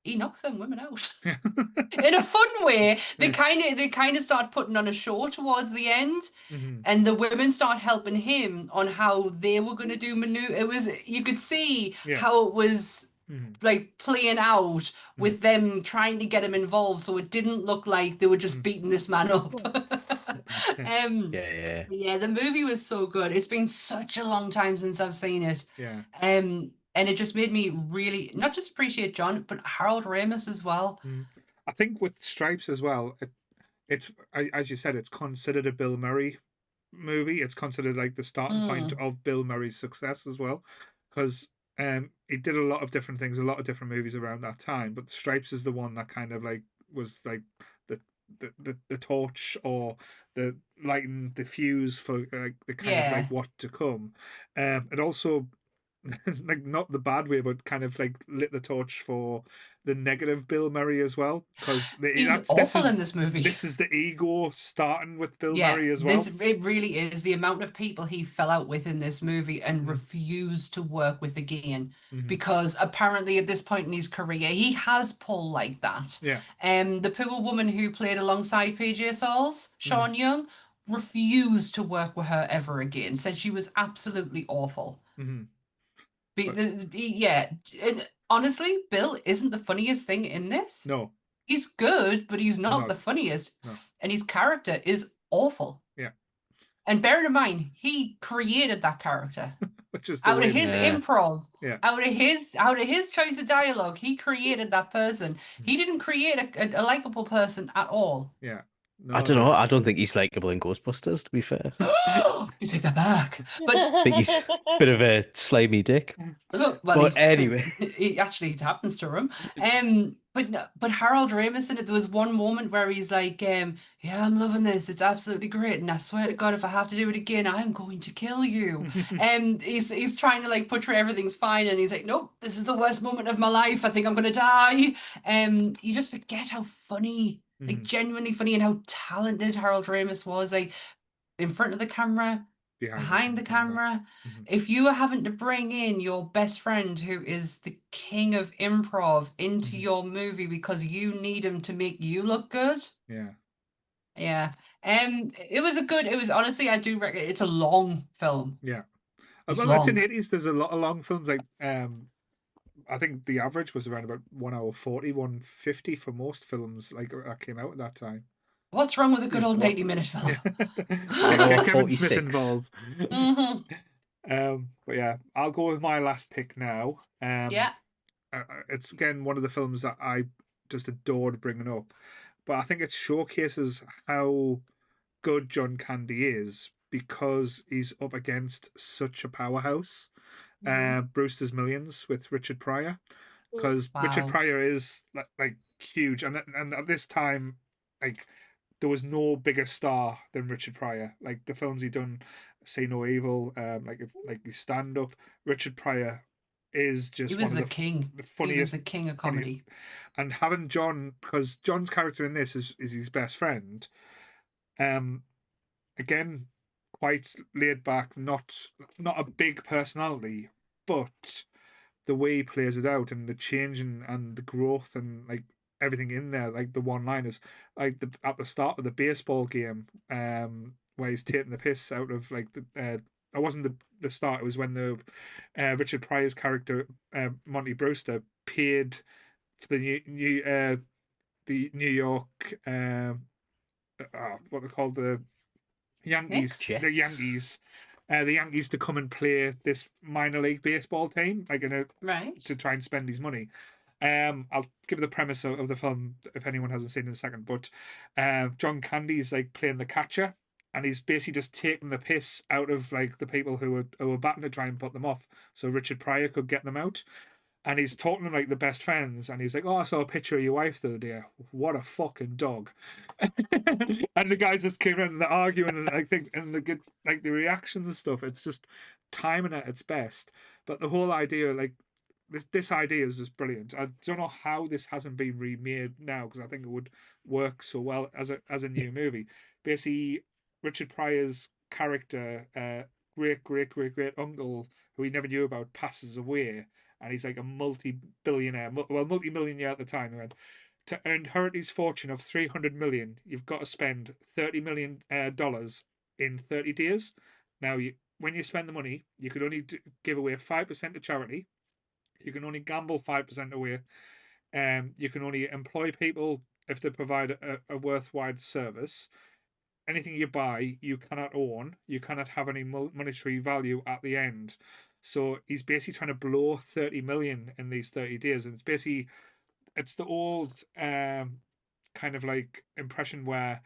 he knocks them women out in a fun way. They kind of start putting on a show towards the end, and the women start helping him on how they were going to do maneuver. It was, you could see how it was like playing out with them trying to get him involved, so it didn't look like they were just beating this man up. Yeah, the movie was so good. It's been such a long time since I've seen it. Yeah. And it just made me really not just appreciate John, but Harold Ramis as well. I think with Stripes as well, it's as you said, it's considered a Bill Murray movie. It's considered like the starting point of Bill Murray's success as well, because he did a lot of different things, a lot of different movies around that time. But Stripes is the one that kind of like was like the torch, or the lighting the fuse for like the kind of like what to come. It also like not the bad way, but kind of like lit the torch for the negative Bill Murray as well, because he's awful in this movie. This is the ego starting with Bill Murray as well. It really is. The amount of people he fell out with in this movie and refused to work with again, because apparently at this point in his career he has pull like that. Yeah. The poor woman who played alongside PJ Souls, Sean Young, refused to work with her ever again. Said she was absolutely awful. And honestly, Bill isn't the funniest thing in this. No. He's good, but he's not the funniest. No. And his character is awful. Yeah. And bearing in mind, he created that character. Which is out of his improv, yeah. out of his choice of dialogue, he created that person. He didn't create a likable person at all. Yeah. No, I don't know. I don't think he's likable in Ghostbusters, to be fair. You take that back. But I think he's a bit of a slimy dick. Well, but anyway, it happens to him. But Harold Ramis in it, there was one moment where he's like, yeah, I'm loving this. It's absolutely great, and I swear to God, if I have to do it again, I'm going to kill you. And he's trying to like portray everything's fine, and he's like, nope, this is the worst moment of my life. I think I'm gonna die. You just forget how funny. Like genuinely funny, and how talented Harold Ramis was, like in front of the camera, behind the camera. If you are having to bring in your best friend who is the king of improv into your movie because you need him to make you look good. Yeah. It was honestly, I do reckon it's a long film. Yeah. Well, that's in the 80s. There's a lot of long films, like I think the average was around about 1 hour 40, 150 for most films like that came out at that time. What's wrong with a good old 90-minute film? Kevin Smith involved. But yeah, I'll go with my last pick now. It's again one of the films that I just adored bringing up, but I think it showcases how good John Candy is because he's up against such a powerhouse. Brewster's Millions with Richard Pryor, because Richard Pryor is like huge, and at this time, like there was no bigger star than Richard Pryor. Like the films he done, See No Evil, like his stand up. Richard Pryor is He just was one the of king. the He was funniest. the king of funny- comedy. And having John, because John's character in this is his best friend. Again, quite laid back, not a big personality, but the way he plays it out and the changing and the growth and like everything in there, like the one-liners, like at the start of the baseball game, where he's taking the piss out of like the. It wasn't the start. It was when the Richard Pryor's character Monty Brewster paid for the New York what they call the Yankees, Next. the Jets. Yankees to come and play this minor league baseball team, like Right. to try and spend his money. I'll give the premise of the film if anyone hasn't seen it in a second. But John Candy's like playing the catcher, and he's basically just taking the piss out of like the people who were batting to try and put them off, so Richard Pryor could get them out. And he's talking to like the best friends, and he's like, "Oh, I saw a picture of your wife the other day. What a fucking dog!" And the guys just came in and they're arguing, and I think, and the like the reactions and stuff. It's just timing at its best. But the whole idea, like this idea is just brilliant. I don't know how this hasn't been remade now because I think it would work so well as a new movie. Basically, Richard Pryor's character, great uncle, who he never knew about, passes away, and he's like a multi-billionaire, multi-millionaire at the time. And to inherit his fortune of 300 million, you've got to spend $30 million in 30 days. Now, when you spend the money, you could only give away 5% to charity. You can only gamble 5% away. You can only employ people if they provide a worthwhile service. Anything you buy, you cannot own. You cannot have any monetary value at the end. So he's basically trying to blow 30 million in these 30 days. And it's the old kind of like impression where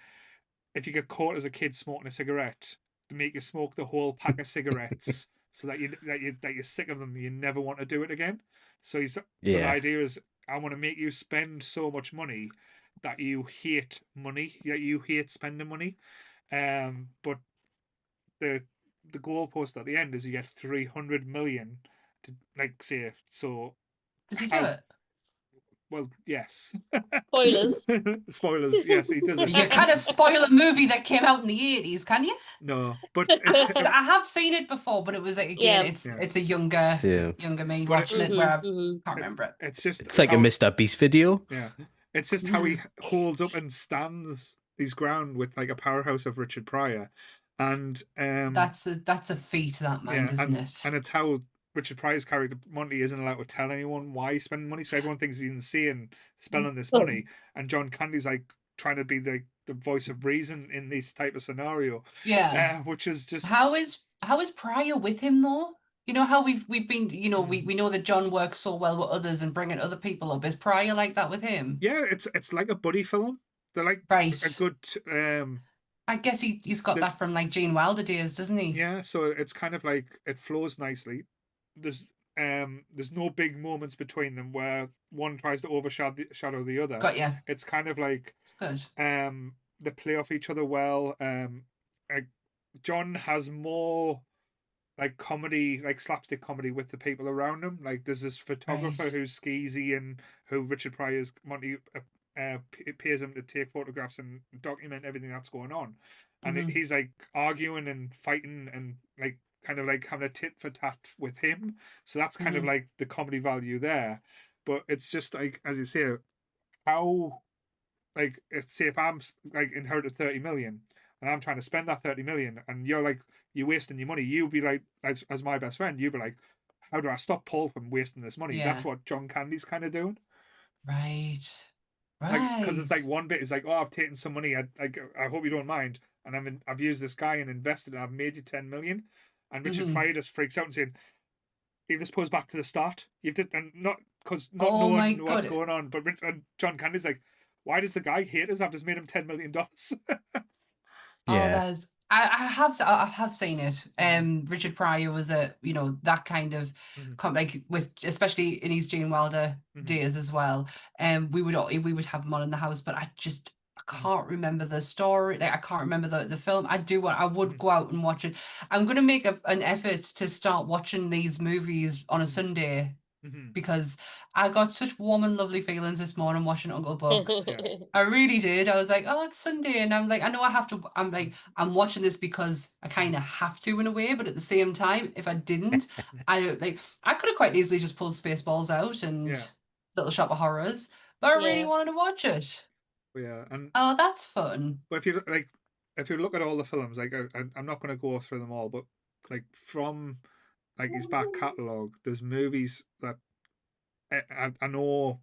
if you get caught as a kid smoking a cigarette, they make you smoke the whole pack of cigarettes so that you're sick of them, you never want to do it again. So the Yeah. idea is, I want to make you spend so much money that you hate money, that you hate spending money. But the goalpost at the end is you get 300 million to like say so. Does he do How it? well? Yes. Spoilers. Spoilers. Yes, he does it. You can't spoil a movie that came out in the 80s, can you? No, but it's I have seen it before, but it was like again, Yeah. it's a younger So me But watching it where I can't it- remember it. it's just it's like a how Mr. Beast video. yeah, it's just how he holds up and stands his ground with like a powerhouse of Richard Pryor, and That's a feat, that mind, yeah, isn't it? and it's how Richard Pryor's character Monty isn't allowed to tell anyone why he's spending money, so everyone thinks he's insane spending this money, and John Candy's like trying to be the voice of reason in this type of scenario, Yeah. which is just How is Pryor with him though? You know how we've been, we know that John works so well with others and bringing other people up. Is Pryor like that with him? yeah, it's like a buddy film. They're like a Right. good I guess he's got that from like Gene Wilder days, doesn't he? yeah, so it's kind of like it flows nicely. There's no big moments between them where one tries to overshadow the other. Got ya. It's kind of like It's good. they play off each other well. John has more like comedy, like slapstick comedy with the people around him. Like there's this photographer Right. who's skeezy and who Richard Pryor's Monty pays him to take photographs and document everything that's going on. And Mhm. he's like arguing and fighting and like kind of like having a tit for tat with him. So that's kind of Mhm. like the comedy value there. But it's just like, as you say, how like say if I'm like inherited 30 million and I'm trying to spend that 30 million and you're wasting your money, you'll be like, as my best friend, you'll be like, how do I stop Paul from wasting this money? Yeah. That's what John Candy's kind of doing. Right. Like, because it's like Right. one bit is like, oh, I've taken some money. I hope you don't mind, and I've used this guy and invested, and I've made you 10 million. And Richard Mhm. Pryor just freaks out and saying, "You just pose back to the start. You've did and not because not Oh my knowing what's God. going on." But and John Candy's like, "Why does the guy hate us? I've just made him $10 million." Oh, Yeah. there's I have seen it. Richard Pryor was that kind of like with especially in his Gene Wilder Mhm. days as well. We would have him on in the house, but I can't remember the story. Like I can't remember the film. I would go out and watch it. I'm gonna make an effort to start watching these movies on a Sunday because I got such warm and lovely feelings this morning watching Uncle Buck. I really did. I was like, oh, it's Sunday, and I'm like, I know I have to. I'm like, I'm watching this because I kind of have to in a way, but at the same time, if I didn't, I could have quite easily just pulled Spaceballs out and Little Shop of Horrors, but I really wanted to watch it. Yeah, and oh, that's fun. But if you look at all the films, like I'm not going to go through them all, but like from like his back catalogue, there's movies that I know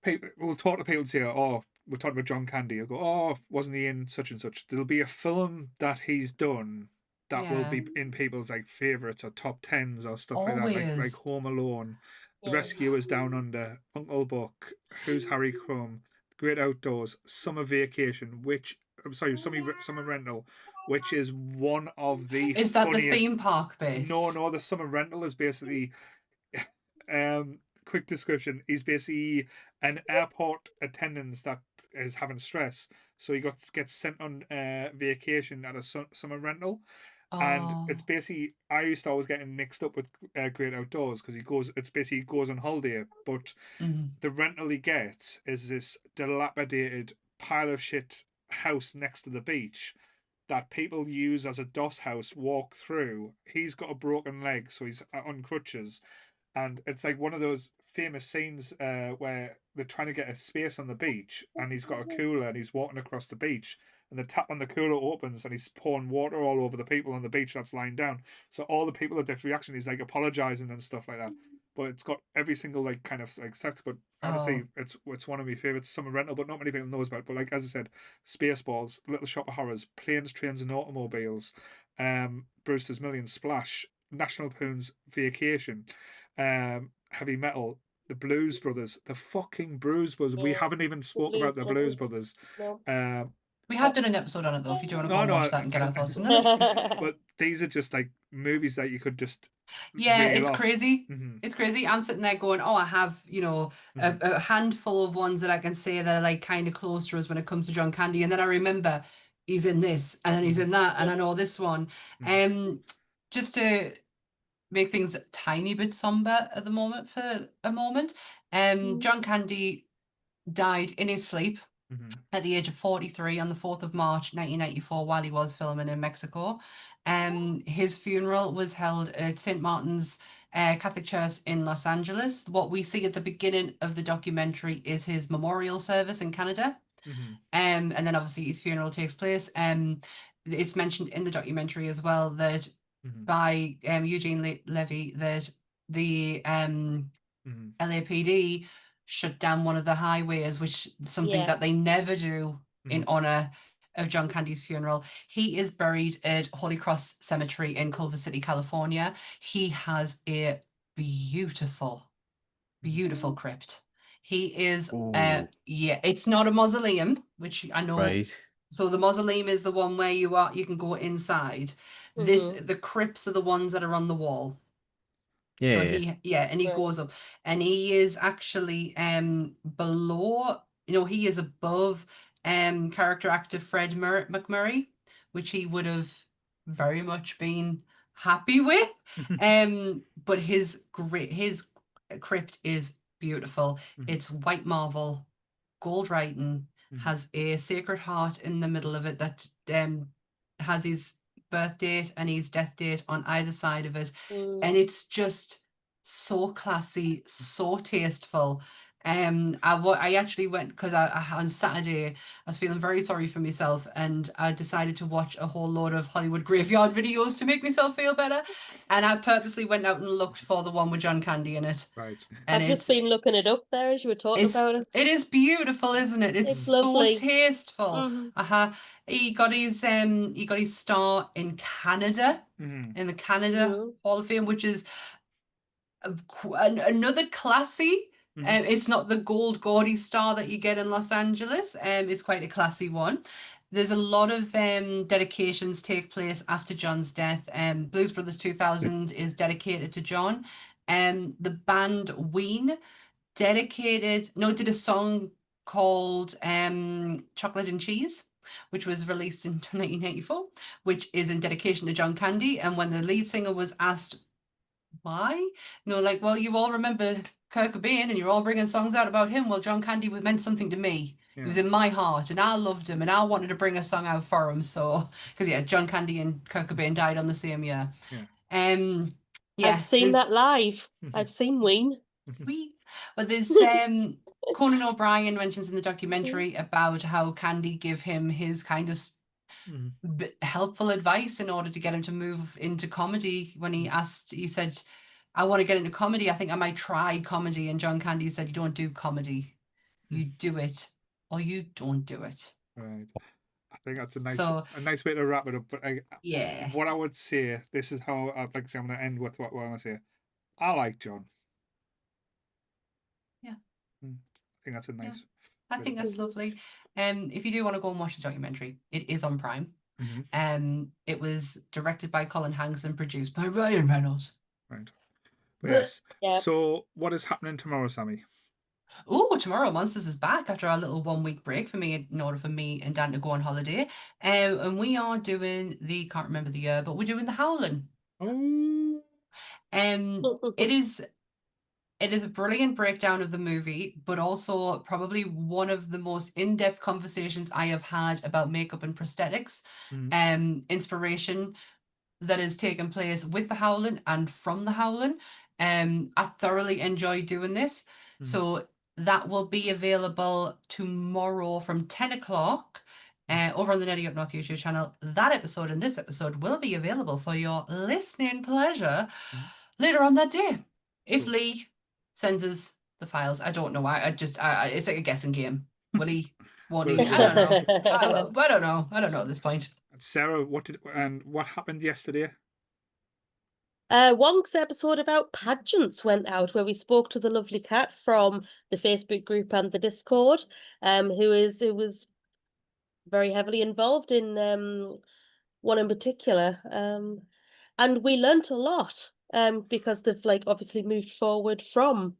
people we'll talk to people and say, oh, we're talking about John Candy. I go, oh, wasn't he in such and such? There'll be a film that he's done that will be in people's like favourites or top tens or stuff like that, like Home Alone, The Rescuers Down Under, Uncle Buck, Who's Harry Crumb, Great Outdoors, Summer Vacation, which I'm sorry, Summer Rental, which is one of the Is that funniest... the theme park bit? No, the Summer Rental is basically quick description, he's basically an airport attendant that is having stress, so he gets sent on vacation at a summer rental. And it's basically, I used to always get mixed up with Great Outdoors because he goes on holiday, but the rental he gets is this dilapidated pile of shit house next to the beach that people use as a doss house, walk through. He's got a broken leg, so he's on crutches. And it's like one of those famous scenes where they're trying to get a space on the beach, and he's got a cooler and he's walking across the beach, and the tap on the cooler opens and he's pouring water all over the people on the beach that's lying down. So all the people at different reaction, he's like apologizing and stuff like that. But it's got every single like kind of like sex. But honestly, it's one of my favorites. Summer Rental, but not many people knows about it. But like as I said, Spaceballs, Little Shop of Horrors, Planes, Trains and Automobiles, Brewster's Million, Splash, National Lampoon's Vacation, Heavy Metal, the Blues Brothers, the fucking Blues Brothers. We haven't even spoke about the Blues Brothers. No. We have done an episode on it though. If you do want to go and watch that and get our thoughts on it. But these are just like movies that you could just it's crazy. It's crazy. I'm sitting there going, oh, I have a handful of ones that I can say that are like kind of close to us when it comes to John Candy, and then I remember he's in this and then he's in that, and I know this one. Just to make things a tiny bit somber at the moment for a moment. John Candy died in his sleep at the age of 43 on the 4th of March 1994 while he was filming in Mexico. His funeral was held at St. Martin's Catholic Church in Los Angeles. What we see at the beginning of the documentary is his memorial service in Canada. And then obviously his funeral takes place. It's mentioned in the documentary as well that by Eugene Levy that the LAPD shut down one of the highways, which is something that they never do in honor of John Candy's funeral. He is buried at Holy Cross Cemetery in Culver City, California. He has a beautiful crypt. He is it's not a mausoleum, which I know. Right. So the mausoleum is the one where you can go inside. The crypts are the ones that are on the wall. So he goes up, and he is actually below, he is above character actor Fred McMurray, which he would have very much been happy with. But his crypt is beautiful. It's white marble, gold writing, has a sacred heart in the middle of it that has his birth date and his death date on either side of it. And it's just so classy, so tasteful. I actually went because I on Saturday I was feeling very sorry for myself, and I decided to watch a whole load of Hollywood graveyard videos to make myself feel better. And I purposely went out and looked for the one with John Candy in it. Right. And I've just been looking it up there as you were talking about it. It is beautiful, isn't it? It's so lovely. tasteful. He got his star in Canada, in the Canada Hall of Fame, which is another classy. It's not the gold gaudy star that you get in Los Angeles. It's quite a classy one. There's a lot of dedications take place after John's death. Blues Brothers 2000 is dedicated to John. The band Ween did a song called Chocolate and Cheese, which was released in 1994, which is in dedication to John Candy. And when the lead singer was asked why, like, well, you all remember Kurt Cobain and you're all bringing songs out about him. Well, John Candy meant something to me. He was in my heart and I loved him and I wanted to bring a song out for him. So, because John Candy and Kurt Cobain died on the same year. I've seen that live. I've seen Ween. But there's Conan O'Brien mentions in the documentary about how Candy gave him his kind of helpful advice in order to get him to move into comedy. When he said, I want to get into comedy. I think I might try comedy. And John Candy said, you don't do comedy. You do it or you don't do it. Right. I think that's a nice way to wrap it up. But what I would say, this is how I'd like to say, I'm going to end with what I want to say. I like John. Yeah. I think that's a nice. I think that's lovely. If you do want to go and watch the documentary, it is on Prime. It was directed by Colin Hanks and produced by Ryan Reynolds. Right. But yes. So what is happening tomorrow, Sammy? Oh, tomorrow Monsters is back after our little 1 week break for me, in order for me and Dan to go on holiday. And we are doing can't remember the year, but we're doing the Howling. Oh. It is a brilliant breakdown of the movie, but also probably one of the most in-depth conversations I have had about makeup and prosthetics, inspiration that has taken place with the Howling and from the Howling. I thoroughly enjoyed doing this. So that will be available tomorrow from 10 o'clock over on the Nerdy Up North YouTube channel. That episode and this episode will be available for your listening pleasure later on that day. If Lee sends us the files, I don't know. It's like a guessing game. Will he? Won't he? I don't know. I don't know. I don't know at this point. Sarah, what happened yesterday? Wonk's episode about pageants went out, where we spoke to the lovely Cat from the Facebook group and the Discord, who was very heavily involved in one in particular, and we learnt a lot because they've obviously moved forward from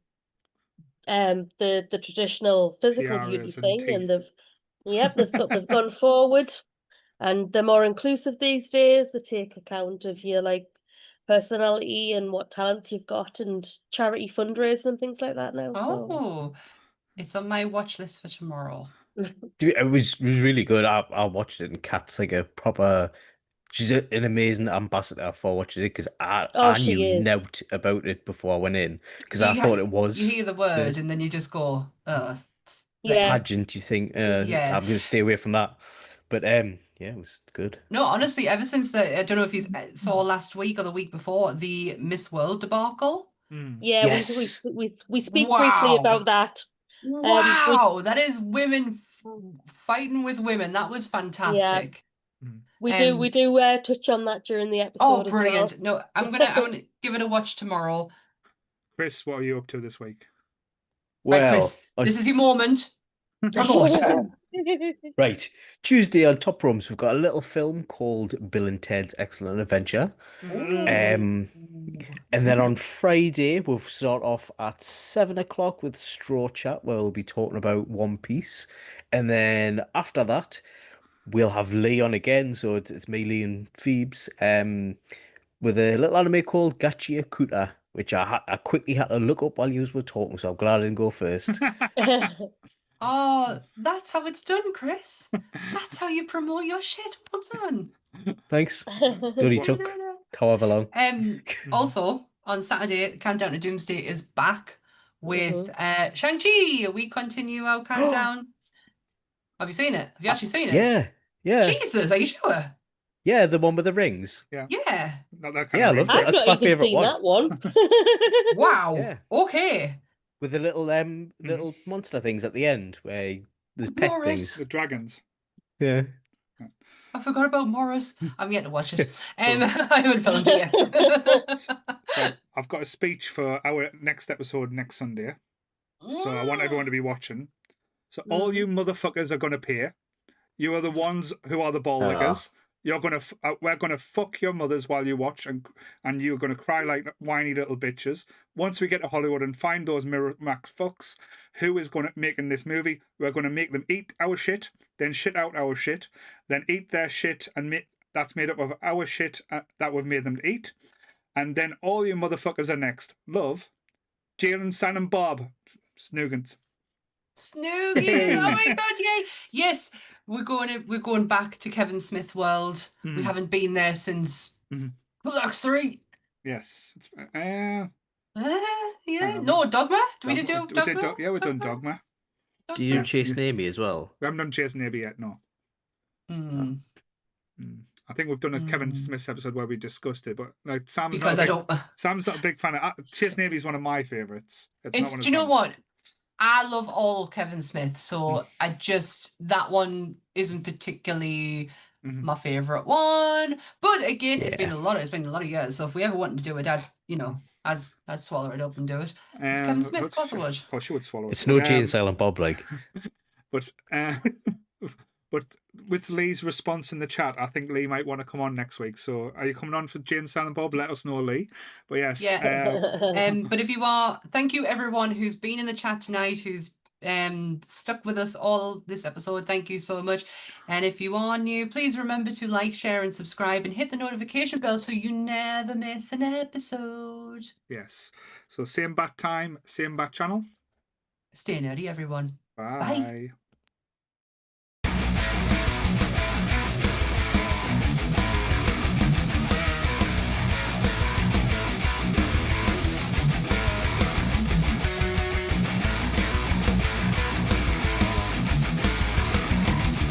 the traditional physical beauty thing, and they've gone forward, and they're more inclusive these days. They take account of your personality and what talent you've got, and charity fundraising and things like that now. So it's on my watch list for tomorrow. It was really good. I watched it, and Kat's like a proper. She's an amazing ambassador for watching it, because I knew nout about it before I went in, because I thought it was. You hear the word and then you just go, pageant. You think, I'm going to stay away from that. But it was good. No, honestly, ever since I don't know if you saw last week or the week before, the Miss World debacle. Yeah, yes. we speak briefly about that. Wow, that is women fighting with women. That was fantastic. Yeah. We do touch on that during the episode. Oh, brilliant! As well. No, I'm gonna give it a watch tomorrow. Chris, what are you up to this week? Well, right, Chris, this is your moment. Right, Tuesday on Top Rooms, we've got a little film called Bill and Ted's Excellent Adventure. And then on Friday, we'll start off at 7 o'clock with Straw Chat, where we'll be talking about One Piece. And then after that, we'll have Lee on again. So it's me, Lee, and Phoebes, with a little anime called Gachia Kuta, which I quickly had to look up while you were talking, so I'm glad I didn't go first. Oh, that's how it's done, Chris. That's how you promote your shit. Well done. Thanks. It only took however long. Also, on Saturday, Countdown to Doomsday is back with Shang-Chi. We continue our countdown. Have you seen it? Have you actually seen it? Yeah. Jesus, are you sure? Yeah, the one with the rings. Yeah. Not that kind of I loved it. That's my favourite one. That one. Wow. Yeah. Okay. With the little little monster things at the end, where there's pet things. The dragons. Yeah. I forgot about Morris. I'm yet to watch it. I haven't filmed it yet. So I've got a speech for our next episode next Sunday. So I want everyone to be watching. So all you motherfuckers are going to pay. You are the ones who are the ball lickers. we're gonna fuck your mothers while you watch, and you're gonna cry like whiny little bitches. Once we get to Hollywood and find those Miramax fucks who is gonna making this movie, we're gonna make them eat our shit, then shit out our shit, then eat their shit, and that's made up of our shit that we've made them eat, and then all you motherfuckers are next. Love, Jalen, San, and Bob. Snoogans. Snoogie! Oh my god, yay! Yes, we're going back to Kevin Smith world. We haven't been there since Clerks 3. Yes. Yeah. No, Dogma. Do we do Dogma? We've done Dogma. Do you Chasing Amy as well? We haven't done Chasing Amy yet, no. I think we've done a Kevin Smith episode where we discussed it, but like Sam's not a big fan of Chasing Amy is one of my favourites. Do you know what? I love all of Kevin Smith, so that one isn't particularly my favourite one. But again, it's been a lot of years. So if we ever wanted to do it, I'd swallow it up and do it. It's Kevin Smith, of course I would. Of course you would swallow it. It's no Jay and Silent Bob, like. But with Lee's response in the chat, I think Lee might want to come on next week. So are you coming on for Jay and Silent Bob? Let us know, Lee. But yes. But if you are, thank you everyone who's been in the chat tonight, who's stuck with us all this episode. Thank you so much. And if you are new, please remember to like, share, and subscribe, and hit the notification bell so you never miss an episode. Yes. So same bat time, same bat channel. Stay nerdy, everyone. Bye.